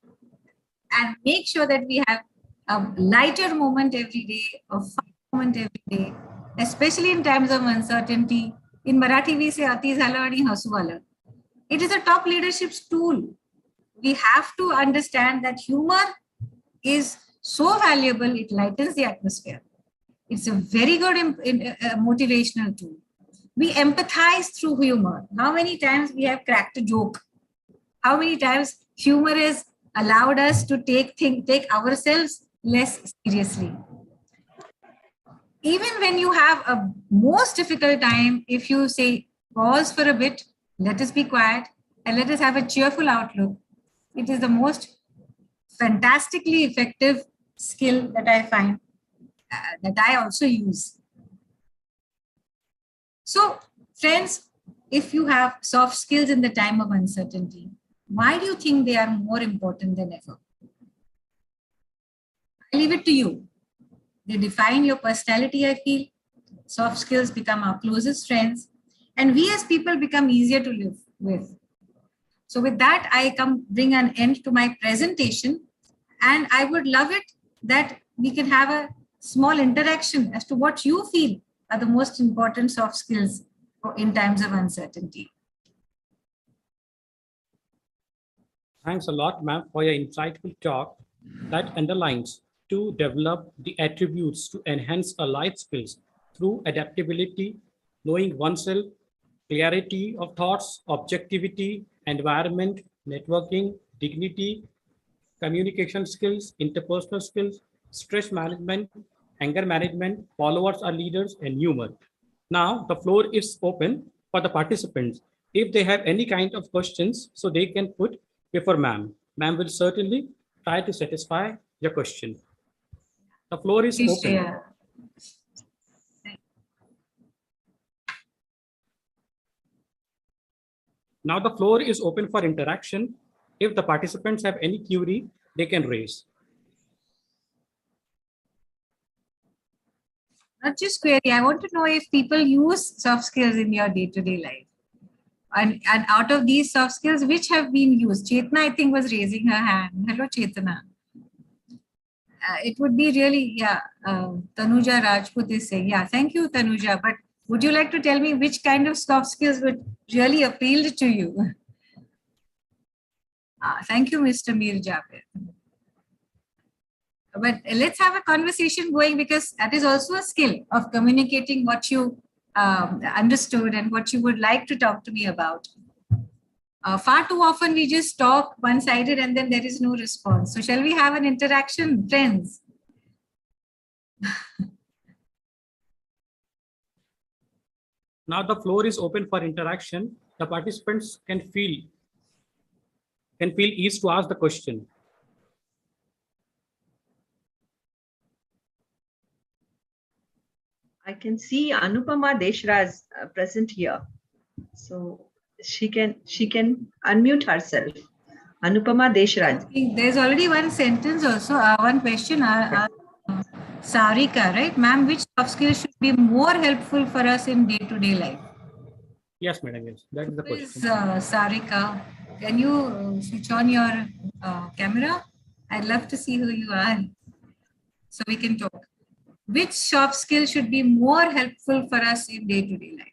and make sure that we have a lighter moment every day, a fun moment every day, especially in times of uncertainty. In Marathi, we say ati zala ani hasu wala. It is a top leadership tool. We have to understand that humor is so valuable, it lightens the atmosphere. It's a very good motivational tool. We empathize through humor. How many times we have cracked a joke? How many times humor has allowed us to take ourselves less seriously? Even when you have a most difficult time, if you say, pause for a bit, let us be quiet, and let us have a cheerful outlook, it is the most fantastically effective skill that I find, that I also use. So, friends, if you have soft skills in the time of uncertainty, why do you think they are more important than ever? I leave it to you. They define your personality, I feel. Soft skills become our closest friends, and we as people become easier to live with. So with that, I bring an end to my presentation, and I would love it that we can have a small interaction as to what you feel are the most important soft skills in times of uncertainty.
Thanks a lot, ma'am, for your insightful talk that underlines to develop the attributes to enhance our life skills through adaptability, knowing oneself, clarity of thoughts, objectivity, environment, networking, dignity, communication skills, interpersonal skills, stress management, anger management, followers are leaders, and humor. Now, the floor is open for the participants. If they have any kind of questions, so they can put before ma'am. Ma'am will certainly try to satisfy your question. The floor is
Please
open.
share.
Now the floor is open for interaction. If the participants have any query, they can raise.
Not just query, I want to know if people use soft skills in your day-to-day life. And out of these soft skills, which have been used? Chetna, I think, was raising her hand. Hello, Chetna. It would be really, yeah, Tanuja Rajput is saying, yeah, thank you, Tanuja. But would you like to tell me which kind of soft skills would really appeal to you? Thank you, Mr. Mir Japir. But let's have a conversation going, because that is also a skill of communicating what you understood and what you would like to talk to me about. Far too often we just talk one-sided and then there is no response. So shall we have an interaction, friends?
Now the floor is open for interaction. The participants can feel ease to ask the question.
I can see Anupama Deshraj present here. So she can unmute herself. Anupama Deshraj.
There's already one sentence also, one question. Sarika, right? Ma'am, which soft skills should be more helpful for us in day-to-day life?
Yes, madam, yes. That is the question.
Sarika, can you switch on your camera? I'd love to see who you are so we can talk. Which soft skill should be more helpful for us in day-to-day life?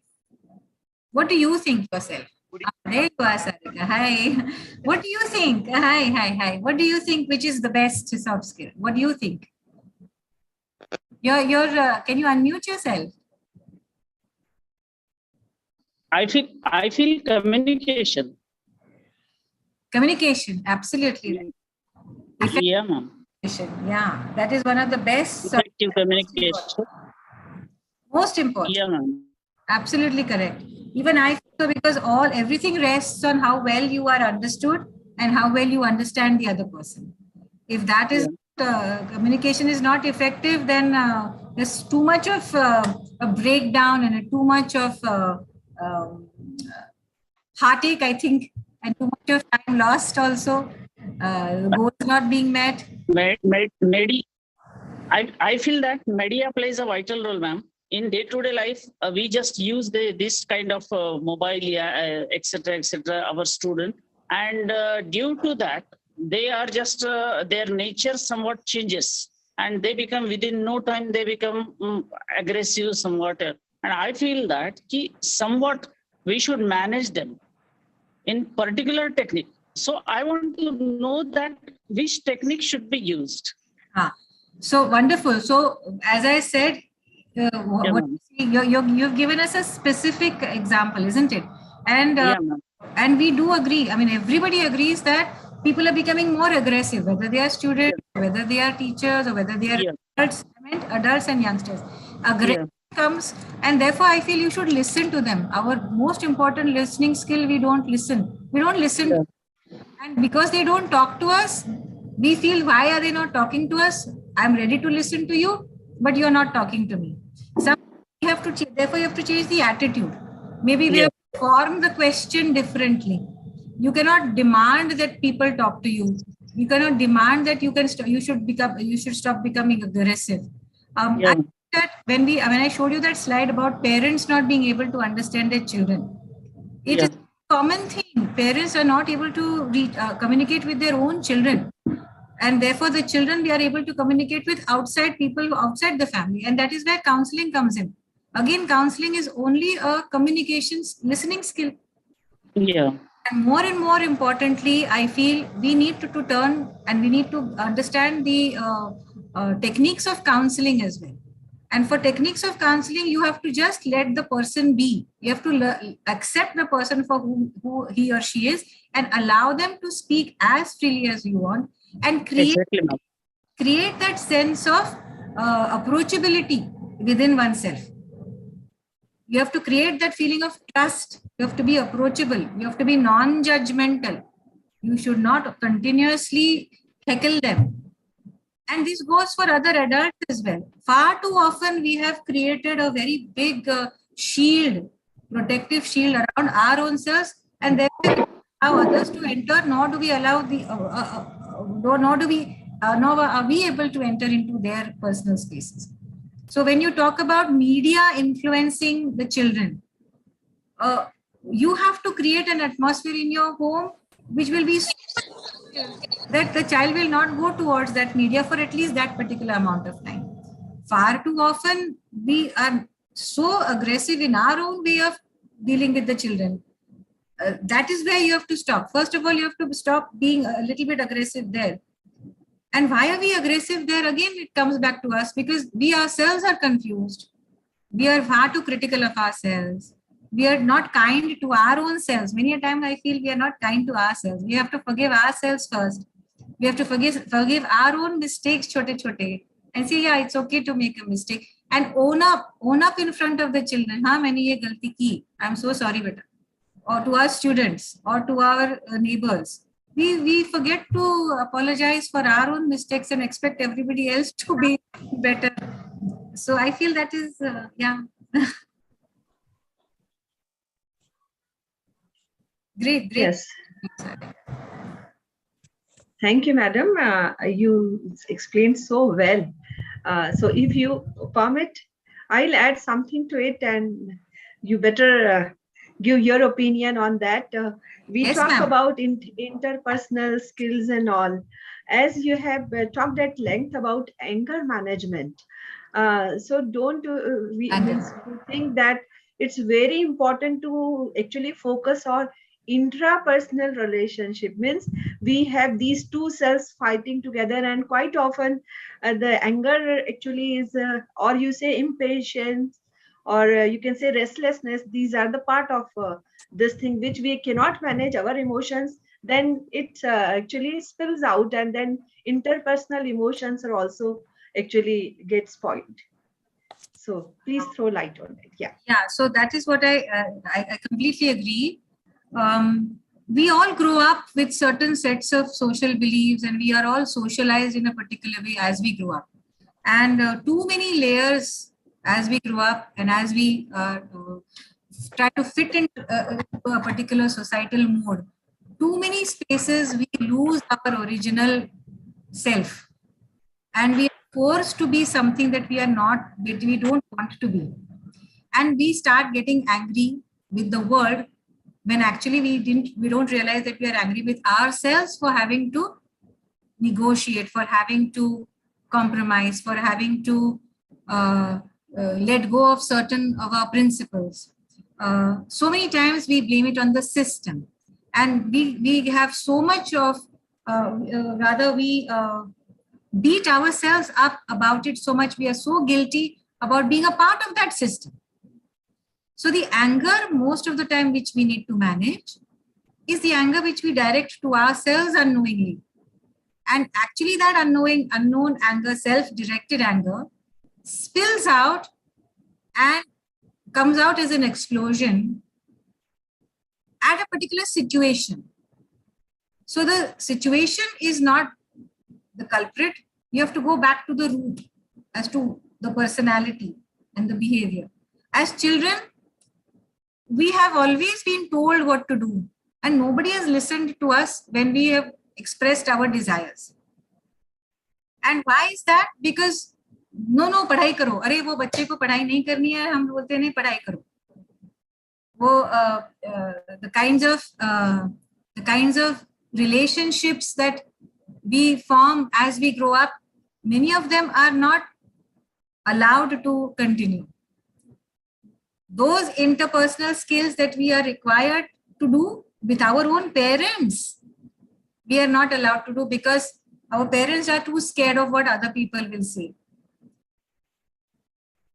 What do you think yourself? There you are, Sarika. Hi. What do you think? Hi. What do you think? Which is the best soft skill? What do you think? Can you unmute yourself?
I feel communication.
Communication, absolutely. Right.
Yeah, ma'am.
Yeah, that is one of the best.
Effective communication.
Most important.
Yeah, ma'am.
Absolutely correct. Even I feel so, because everything rests on how well you are understood and how well you understand the other person. If that is communication is not effective, then there's too much of a breakdown and too much of heartache, I think, and too much of time lost also. Goals not being met.
I feel that media plays a vital role, ma'am. In day-to-day life, we just use this kind of mobile, etc., our student. And due to that, they are just, their nature somewhat changes. And they become, within no time, they become aggressive somewhat. And I feel that somewhat we should manage them in particular technique. So I want to know that which technique should be used.
So wonderful. So as I said,
Yeah,
what
ma'am.
you've given us a specific example, isn't it?
Yeah, ma'am.
And we do agree. I mean, everybody agrees that people are becoming more aggressive, whether they are students, whether they are teachers, or whether they are
Yeah,
adults. I mean, adults and youngsters.
yeah,
Aggression comes, and therefore I feel you should listen to them. Our most important listening skill: we don't listen. We don't listen.
yeah,
And because they don't talk to us, we feel, why are they not talking to us? I'm ready to listen to you, but you're not talking to me. Some you have to therefore you have to change the attitude. Maybe we
yeah,
have to form the question differently. You cannot demand that people talk to you. You cannot demand that you should stop becoming aggressive. I
yeah,
think that when I showed you that slide about parents not being able to understand their children, it
yeah,
is a common thing. Parents are not able to communicate with their own children. And therefore, the children, we are able to communicate with outside people, outside the family. And that is where counseling comes in. Again, counseling is only a communications, listening skill.
yeah,
And more importantly, I feel we need to turn and we need to understand the techniques of counseling as well. And for techniques of counseling, you have to just let the person be. You have to accept the person for who he or she is and allow them to speak as freely as you want and
exactly, ma'am.
create that sense of approachability within oneself. You have to create that feeling of trust. You have to be approachable. You have to be non-judgmental. You should not continuously heckle them. And this goes for other adults as well. Far too often we have created a very big shield, protective shield around our own selves, and therefore we allow others to enter, nor do we allow nor are we able to enter into their personal spaces. So when you talk about media influencing the children, you have to create an atmosphere in your home which will be so that the child will not go towards that media for at least that particular amount of time. Far too often, we are so aggressive in our own way of dealing with the children. That is where you have to stop. First of all, you have to stop being a little bit aggressive there. And why are we aggressive there? Again, it comes back to us because we ourselves are confused. We are far too critical of ourselves. We are not kind to our own selves. Many a time I feel we are not kind to ourselves. We have to forgive ourselves first. We have to forgive our own mistakes, chote, and say, yeah, it's okay to make a mistake. And own up in front of the children. Ha, maine ye galti ki. I'm so sorry, beta. Or to our students or to our neighbors. We forget to apologize for our own mistakes and expect everybody else to be better. So I feel that is, yeah. Great.
Yes. Thank you, madam. You explained so well. So if you permit, I'll add something to it and you better give your opinion on that. We
Yes,
talk
ma'am.
about interpersonal skills and all. As you have talked at length about anger management. So don't we think that it's very important to actually focus on intrapersonal relationship, means we have these two selves fighting together, and quite often the anger actually is or you say impatience, or you can say restlessness. These are the part of this thing which we cannot manage our emotions, then it actually spills out, and then interpersonal emotions are also actually get spoiled. So please throw light on it.
Yeah, so that is what I completely agree. We all grow up with certain sets of social beliefs, and we are all socialized in a particular way as we grow up. And too many layers as we grow up, and as we try to fit into a particular societal mode, too many spaces we lose our original self, and we are forced to be something that we are not, that we don't want to be, and we start getting angry with the world when actually we don't realize that we are angry with ourselves for having to negotiate, for having to compromise, for having to let go of certain of our principles. So many times we blame it on the system, and we have so much of rather we beat ourselves up about it so much. We are so guilty about being a part of that system. So the anger, most of the time, which we need to manage is the anger which we direct to ourselves unknowingly. And actually that unknown anger, self-directed anger, spills out and comes out as an explosion at a particular situation. So the situation is not the culprit. You have to go back to the root as to the personality and the behavior. As children, we have always been told what to do, and nobody has listened to us when we have expressed our desires. And why is that? Because no, पढ़ाई करो. अरे वो बच्चे को पढ़ाई नहीं करनी है, हम बोलते नहीं पढ़ाई करो. वो the kinds of relationships that we form as we grow up, many of them are not allowed to continue. Those interpersonal skills that we are required to do with our own parents, we are not allowed to do because our parents are too scared of what other people will say.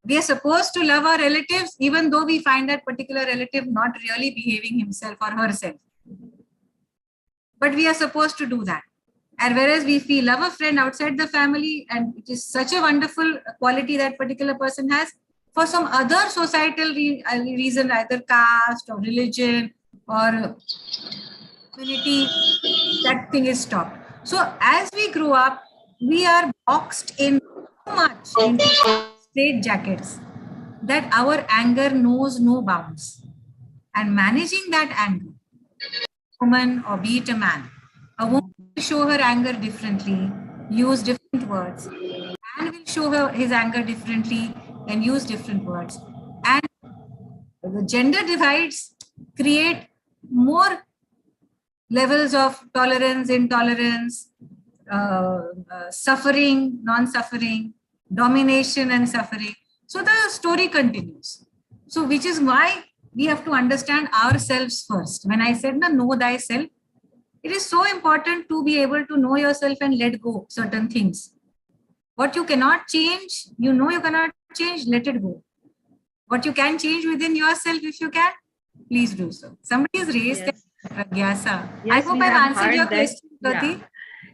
We are supposed to love our relatives even though we find that particular relative not really behaving himself or herself. But we are supposed to do that. And whereas we love a friend outside the family, and it is such a wonderful quality that particular person has, for some other societal reason, either caste or religion or community, that thing is stopped. So as we grow up, we are boxed in so much into straight jackets that our anger knows no bounds. And managing that anger, woman or be it a man, a woman will show her anger differently, use different words. A man will show his anger differently and use different words. And the gender divides create more levels of tolerance, intolerance, suffering, non-suffering, domination and suffering. So the story continues. So which is why we have to understand ourselves first. When I said know thyself, it is so important to be able to know yourself and let go certain things. What you cannot change, you cannot change, let it go. What you can change within yourself, if you can, please do so. Somebody has raised their Pragyasa. I hope I've answered your question, Jyoti.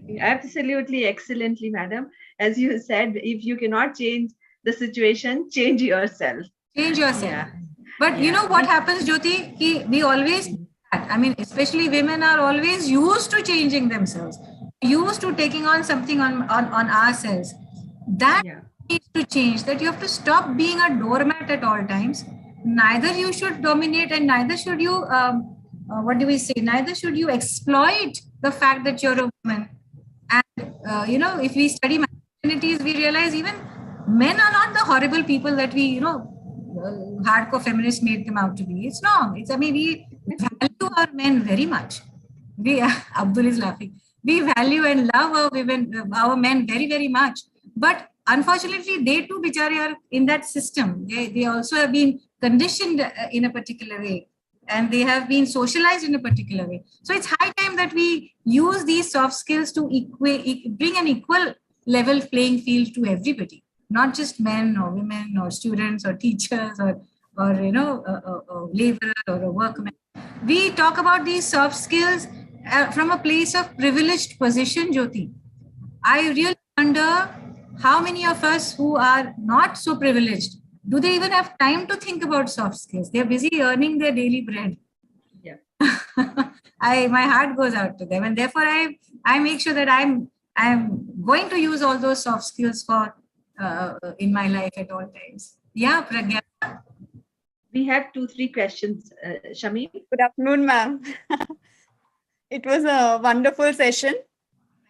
Yeah, absolutely, excellently, madam. As you said, if you cannot change the situation, change yourself.
Change yourself.
Yeah.
But you know what happens, Jyoti? We always, I mean, especially women are always used to changing themselves, used to taking on something on ourselves. That needs to change, that you have to stop being a doormat at all times. Neither you should dominate and neither should you, neither should you exploit the fact that you're a woman. And, if we study masculinities, we realize even men are not the horrible people that we, hardcore feminists made them out to be. It's wrong. We value our men very much. Abdul is laughing. We value and love our men very, very much. But unfortunately, they too, bichare, are in that system. They also have been conditioned in a particular way. And they have been socialized in a particular way. So it's high time that we use these soft skills to bring an equal level playing field to everybody, not just men or women or students or teachers or a laborer or a workman. We talk about these soft skills from a place of privileged position, Jyoti. I really wonder how many of us who are not so privileged, do they even have time to think about soft skills? They're busy earning their daily bread.
Yeah.
My heart goes out to them. And therefore, I make sure that I'm going to use all those soft skills for in my life at all times. Yeah, Pragya.
We have 2-3 questions, Shami.
Good afternoon, ma'am. It was a wonderful session.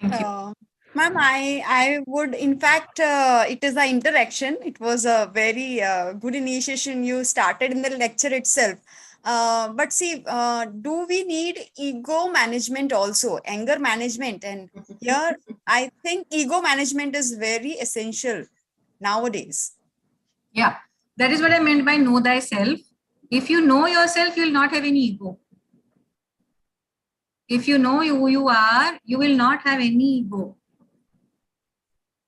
Thank you.
Ma'am, I would, in fact, it is an interaction. It was a very good initiation you started in the lecture itself. But see, do we need ego management also, anger management? And here, I think ego management is very essential nowadays.
Yeah, that is what I meant by know thyself. If you know yourself, you will not have any ego. If you know who you are, you will not have any ego.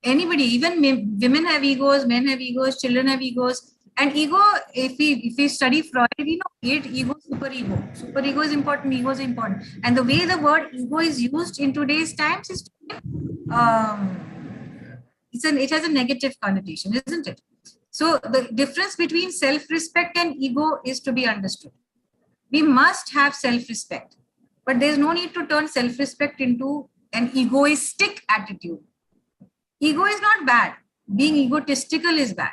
Anybody, even women have egos, men have egos, children have egos. And ego, if we study Freud, we know ego, superego is important, ego is important. And the way the word ego is used in today's times is it has a negative connotation, isn't it? So the difference between self-respect and ego is to be understood. We must have self-respect, but there's no need to turn self-respect into an egoistic attitude. Ego is not bad. Being egotistical is bad,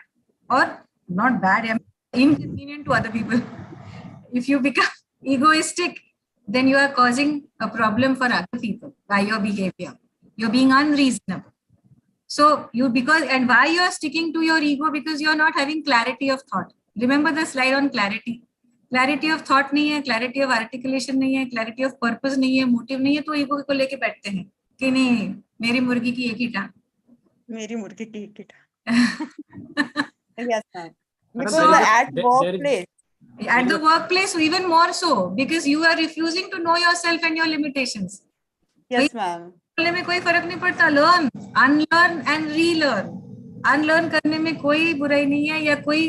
or not bad, I mean, inconvenient to other people. If you become egoistic, then you are causing a problem for other people by your behavior. You're being unreasonable. So why you are sticking to your ego? Because you're not having clarity of thought. Remember the slide on clarity. Clarity of thought नहीं है, clarity of articulation नहीं है, clarity of purpose नहीं है, motive नहीं है, तो ego को लेके बैठते हैं कि नहीं, मेरी मुर्गी की एक ही टांग.
मेरी मुर्गी की एक ही टांग. Yes, ma'am. Because
Madam,
at
there is-
workplace.
At the workplace, even more so, because you are refusing to know yourself and your limitations.
Yes, ma'am.
बोलने में कोई फर्क नहीं पड़ता. Learn, unlearn and relearn. Unlearn करने में कोई बुराई नहीं है या कोई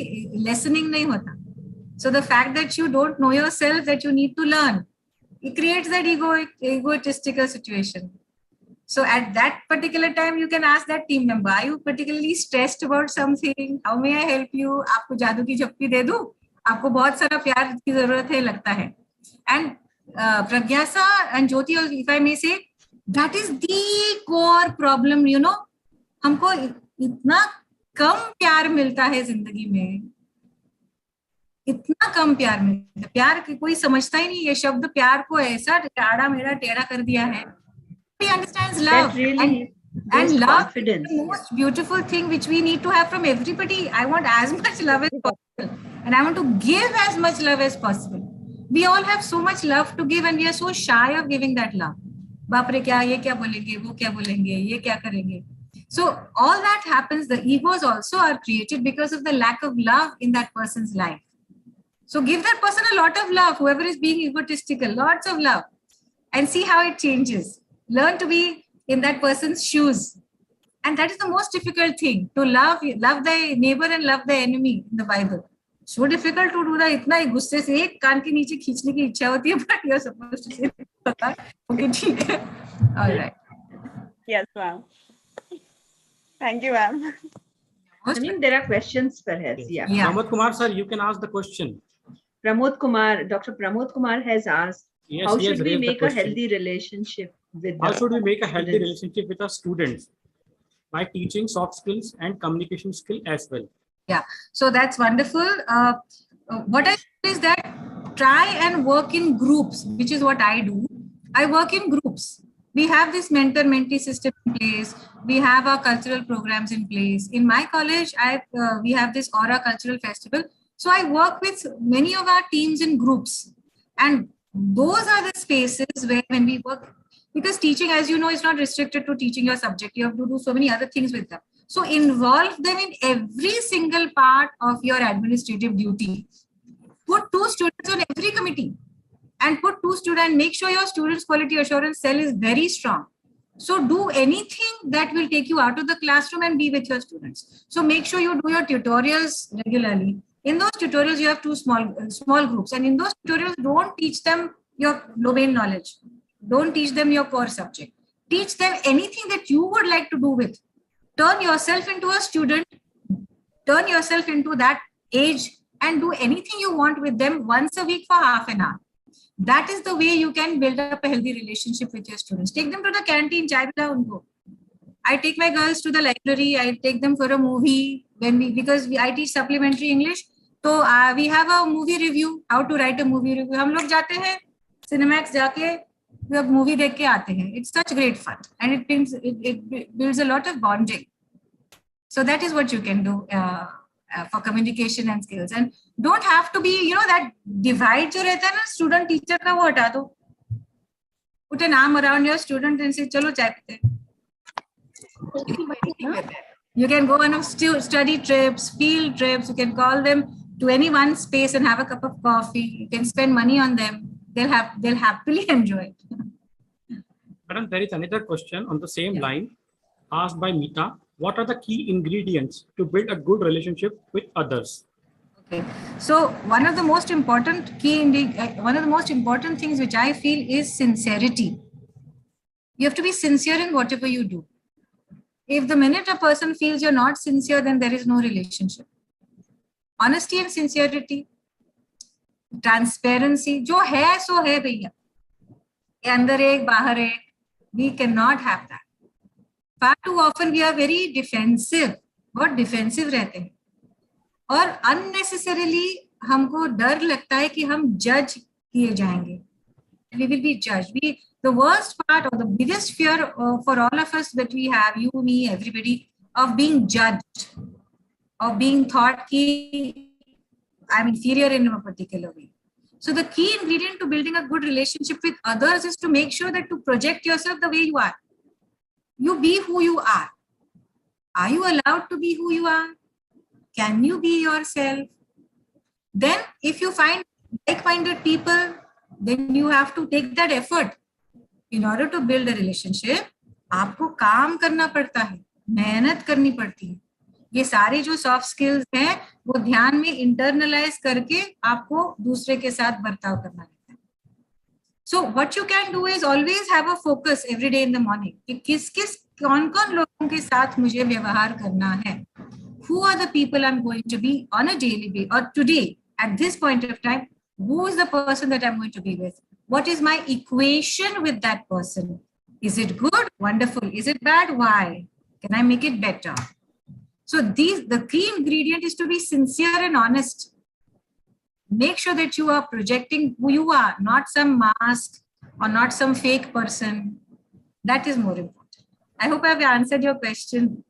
lessening नहीं होता. So the fact that you don't know yourself, that you need to learn, it creates that egotistical situation. So at that particular time, you can ask that team member, are you particularly stressed about something? How may I help you? आपको जादू की झप्पी दे दूं? आपको बहुत सारा प्यार की जरूरत है लगता है. And Pragyasa and Jyoti, if I may say, that is the core problem, you know. हमको इतना कम प्यार मिलता है जिंदगी में, इतना कम प्यार मिलता है. प्यार कोई समझता ही नहीं. ये शब्द प्यार को ऐसा टाड़ा मेरा टेढ़ा कर दिया है. He understands love.
That really
and
builds
love
confidence.
is the most beautiful thing which we need to have from everybody. I want as much love as possible, and I want to give as much love as possible. We all have so much love to give, and we are so shy of giving that love. बाप रे क्या, ये क्या बोलेंगे, वो क्या बोलेंगे, ये क्या करेंगे. So all that happens. The egos also are created because of the lack of love in that person's life. So give that person a lot of love, whoever is being egotistical, lots of love, and see how it changes. Learn to be in that person's shoes. And that is the most difficult thing, to love thy neighbor and love the enemy in the Bible. So difficult to do that. इतना ही गुस्से से एक कान के नीचे खींचने की इच्छा होती है, but you're supposed to say, okay, ठीक है. All right.
Yes, ma'am. Thank you, ma'am.
I mean, there are questions perhaps. Yeah.
Yeah.
Pramod Kumar sir, you can ask the question.
Pramod Kumar, Dr. Pramod Kumar has asked,
Yes,
how
he has
should we
raised the
make a
question.
healthy relationship with
How
the
should we make a healthy
students?
relationship with our students? By teaching soft skills and communication skill as well.
Yeah, so that's wonderful. What I do is that try and work in groups, which is what I do. I work in groups. We have this mentor-mentee system in place. We have our cultural programs in place. In my college, we have this Aura Cultural Festival. So I work with many of our teams in groups. And those are the spaces where when we work, because teaching, as you know, is not restricted to teaching your subject. You have to do so many other things with them. So involve them in every single part of your administrative duty. Put 2 students on every committee and put 2 students, make sure your students' quality assurance cell is very strong. So do anything that will take you out of the classroom and be with your students. So make sure you do your tutorials regularly. In those tutorials, you have 2 small groups. And in those tutorials, don't teach them your domain knowledge. Don't teach them your core subject. Teach them anything that you would like to do with. Turn yourself into a student. Turn yourself into that age and do anything you want with them once a week for half an hour. That is the way you can build up a healthy relationship with your students. Take them to the canteen. Chai pila unko. I take my girls to the library. I take them for a movie because I teach supplementary English. So we have a movie review. How to write a movie review. हम लोग जाते हैं Cinemax जाके movie देख के आते हैं. It's such great fun, and it builds a lot of bonding. So that is what you can do for communication and skills. And don't have to be, you know, that divide जो रहता है ना student teacher का, वो हटा दो. Put an arm around your student and say, चलो चाय पीते हैं. You can go on study trips, field trips. You can call them to any one space and have a cup of coffee. You can spend money on them. They'll happily enjoy it.
Madam, there is another question on the same line asked by Meeta. what are the key ingredients to build a good relationship with others?
Okay, so one of the most important things which I feel is sincerity. You have to be sincere in whatever you do. If the minute a person feels you're not sincere, then there is no relationship. Honesty and sincerity, transparency, जो है सो है भैया, अंदर एक बाहर एक, we cannot have that. Far too often we are very defensive, बहुत defensive रहते हैं, और unnecessarily हमको डर लगता है कि हम judge किए जाएंगे. We will be judged. The worst part or the biggest fear for all of us that we have, you, me, everybody, of being judged, of being thought ki I'm inferior in a particular way. So the key ingredient to building a good relationship with others is to make sure that to project yourself the way you are. You be who you are. Are you allowed to be who you are? Can you be yourself? Then if you find like-minded people, then you have to take that effort. In order to build a relationship, आपको काम करना पड़ता है, मेहनत करनी पड़ती है. ये सारे जो सॉफ्ट स्किल्स हैं वो ध्यान में इंटरनलाइज करके आपको दूसरे के साथ बर्ताव करना रहता है. So what you can do is always have a focus every day in the morning कि किस कौन लोगों के साथ मुझे व्यवहार करना है. Who are the people I'm going to be on a daily basis, or today at this point of time, who is the person that I'm going to be with? What is my equation with that person? Is it good? Wonderful. Is it bad? Why? Can I make it better? So the key ingredient is to be sincere and honest. Make sure that you are projecting who you are, not some mask or not some fake person. That is more important. I hope I've answered your question.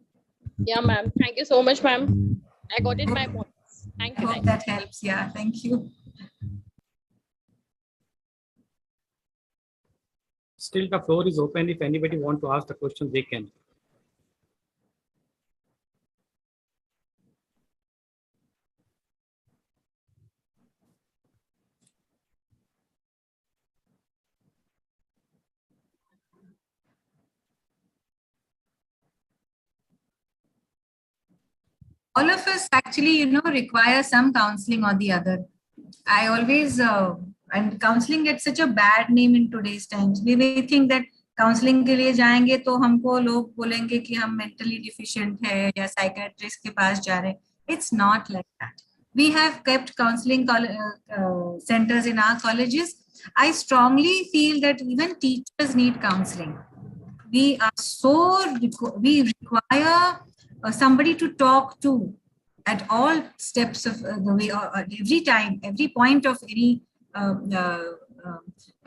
Yeah, ma'am. Thank you so much, ma'am. I got it my points. Thank
I
you.
hope that helps. Yeah, thank you.
Still, the floor is open. If anybody want to ask the question, they can.
All of us actually, require some counseling or the other. I always, and counseling gets such a bad name in today's times. We may think that counseling के लिए जाएंगे तो हमको लोग बोलेंगे कि हम mentally deficient है या psychiatrist के पास जा रहे हैं. It's not like that. We have kept counseling centers in our colleges. I strongly feel that even teachers need counseling. We require somebody to talk to at all steps of the way, or every time, every point of any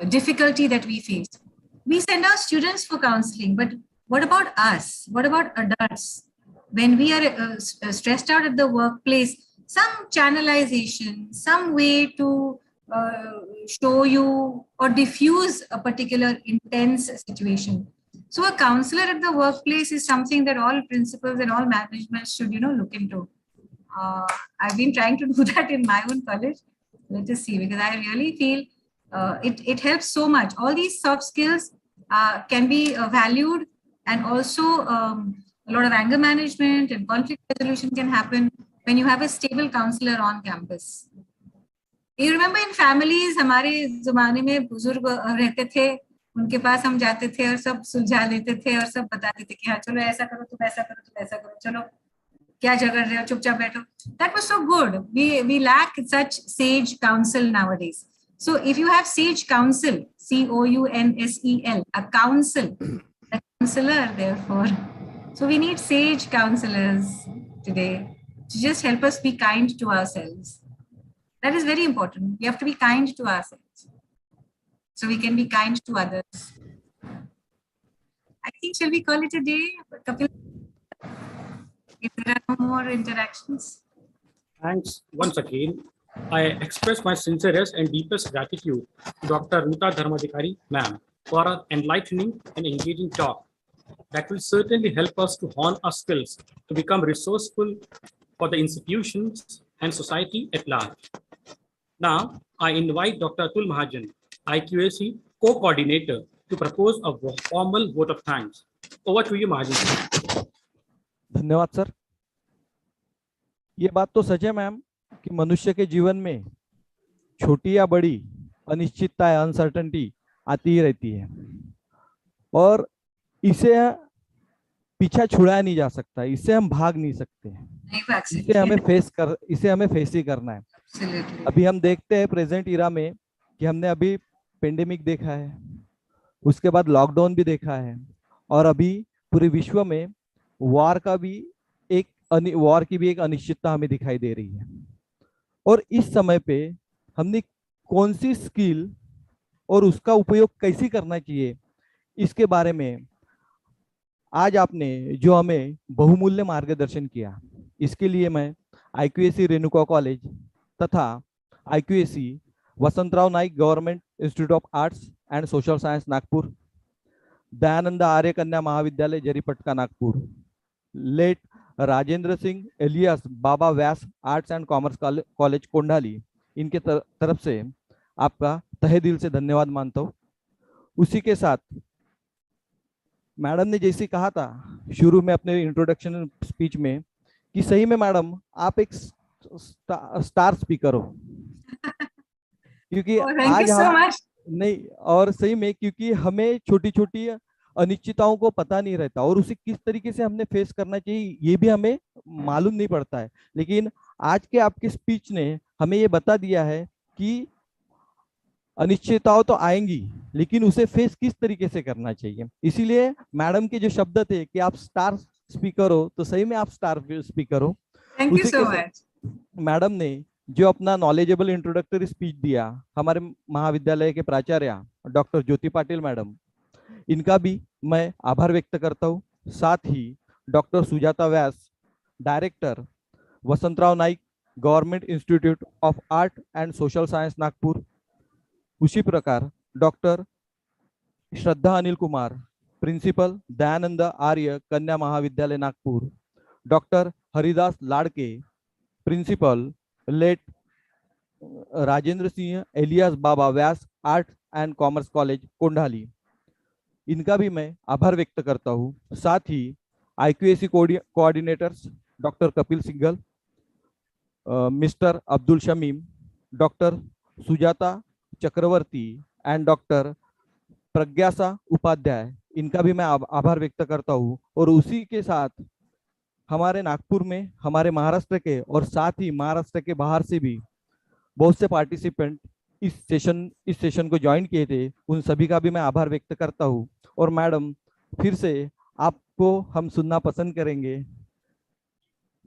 difficulty that we face. We send our students for counseling, but what about us? What about adults? When we are stressed out at the workplace, some channelization, some way to show you or diffuse a particular intense situation. So a counselor at the workplace is something that all principals and all management should, look into. I've been trying to do that in my own college. Let us see, because I really feel it helps so much. All these soft skills can be valued, and also a lot of anger management and conflict resolution can happen when you have a stable counselor on campus. You remember in families, हमारे ज़माने में बुजुर्ग रहते थे, उनके पास हम जाते थे और सब सुलझा लेते थे और सब बताते थे कि हाँ चलो ऐसा करो तुम ऐसा करो तुम ऐसा करो, चलो क्या झगड़ रहे हो चुपचाप बैठो. That was so good. We lack such sage counsel nowadays. So if you have sage counsel, COUNSEL, a counsel, a counselor therefore. So we need sage counselors today to just help us be kind to ourselves. That is very important. We have to be kind to ourselves so we can be kind to others. I think, shall we call it a day? Kapil, if there are no more interactions.
Thanks once again. I express my sincerest and deepest gratitude to Dr. Ruta Dharmadhikari, ma'am, for an enlightening and engaging talk that will certainly help us to hone our skills to become resourceful for the institutions and society at large. Now, I invite Dr. Atul Mahajan, IQAC co-coordinator, to propose a formal vote of thanks. Over to you, Mahajan.
धन्यवाद sir. ये बात तो सच है ma'am कि मनुष्य के जीवन में छोटी या बड़ी अनिश्चितता, अनसर्टेनिटी आती ही रहती है और इसे पीछा छुड़ाया नहीं जा सकता, इससे हम भाग नहीं सकते, इसे हमें फेस ही करना है।
Absolutely.
अभी हम देखते हैं प्रेजेंट इरा में कि हमने अभी पेंडेमिक देखा है, उसके बाद लॉकडाउन भी देखा है और अभी पूरे विश्व में वॉर की भी एक अनिश्चितता हमें दिखाई दे रही है। और इस समय पे हमने कौन सी स्किल और उसका उपयोग कैसे करना चाहिए, इसके बारे में आज आपने जो हमें बहुमूल्य मार्गदर्शन किया, इसके लिए मैं IQAC रेणुका कॉलेज तथा IQAC Vasantrao Naik government institute of arts and social science Nagpur, Dayanand Arya Kanya Mahavidyalaya Jaripatka Nagpur, late Rajendra Singh alias Baba Vyas arts and commerce college Kondhali, इनके तरफ से आपका तहे दिल से धन्यवाद मानता हूँ। उसी के साथ मैडम ने जैसे कहा था शुरू में अपने इंट्रोडक्शन स्पीच में कि सही में मैडम आप एक स्टार स्पीकर हो, क्योंकि आज हम नहीं, और सही में क्योंकि हमें छोटी छोटी अनिश्चितताओं को पता नहीं रहता और उसे किस तरीके से हमने फेस करना चाहिए ये भी हमें मालूम नहीं पड़ता है, लेकिन आज के आपके स्पीच ने हमें ये बता दिया है कि अनिश्चितताओं तो आएंगी लेकिन उसे फेस किस तरीके से करना चाहिए। इसीलिए मैडम के जो शब्द थे कि आप स्टार स्पीकर हो, तो सही में आप स्टार स्पीकर हो।
Thank you so much.
Madam ने जो अपना नॉलेजेबल इंट्रोडक्टरी स्पीच दिया, हमारे महाविद्यालय के प्राचार्य डॉक्टर ज्योति पाटिल मैडम, इनका भी मैं आभार व्यक्त करता हूँ। साथ ही doctor Sujata Vyas, director Vasantrao Naik government institute of art and social science Nagpur, उसी प्रकार doctor Shraddha Anil Kumar, principal Dayanand Arya Kanya Mahavidyalaya Nagpur, doctor Haridas Ladke, principal late Rajendra Singh alias Baba Vyas art and commerce college Kondhali, इनका भी मैं आभार व्यक्त करता हूँ। साथ ही IQAC coordinators doctor Kapil Singal, mister Abdul Shamim, doctor Sujata Chakraborty and doctor Pragyasa Upadhyay, इनका भी मैं आभार व्यक्त करता हूँ। और उसी के साथ हमारे नागपुर में हमारे महाराष्ट्र के और साथ ही महाराष्ट्र के बाहर से भी बहुत से पार्टिसिपेंट इस सेशन को ज्वाइन किए थे, उन सभी का भी मैं आभार व्यक्त करता हूँ। और मैडम फिर से आपको हम सुनना पसंद करेंगे,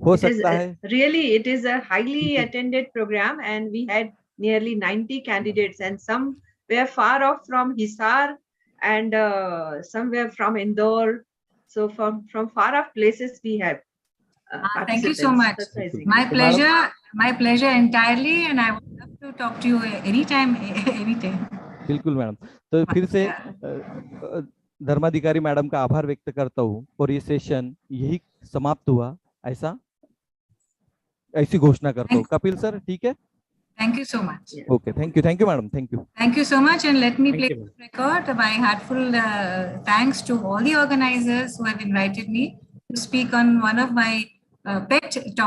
हो सकता है।
Really, it is a highly attended program and we had nearly 90 candidates and some were far off from Hisar and some were from Indore. So from far off places we have
Thank you so much. My pleasure entirely, and I would love to talk to you anytime.
बिल्कुल madam. तो फिर से Dharmadhikari madam का आभार व्यक्त करता हूँ और ये सेशन यही समाप्त हुआ, ऐसी घोषणा करता हूँ। कपिल सर, ठीक है?
Thank you so much.
Okay, thank you madam, thank you.
Thank you so much, and let me
Thank
play
you.
the record. My heartful thanks to all the organizers who have invited me to speak on one of my pet topics.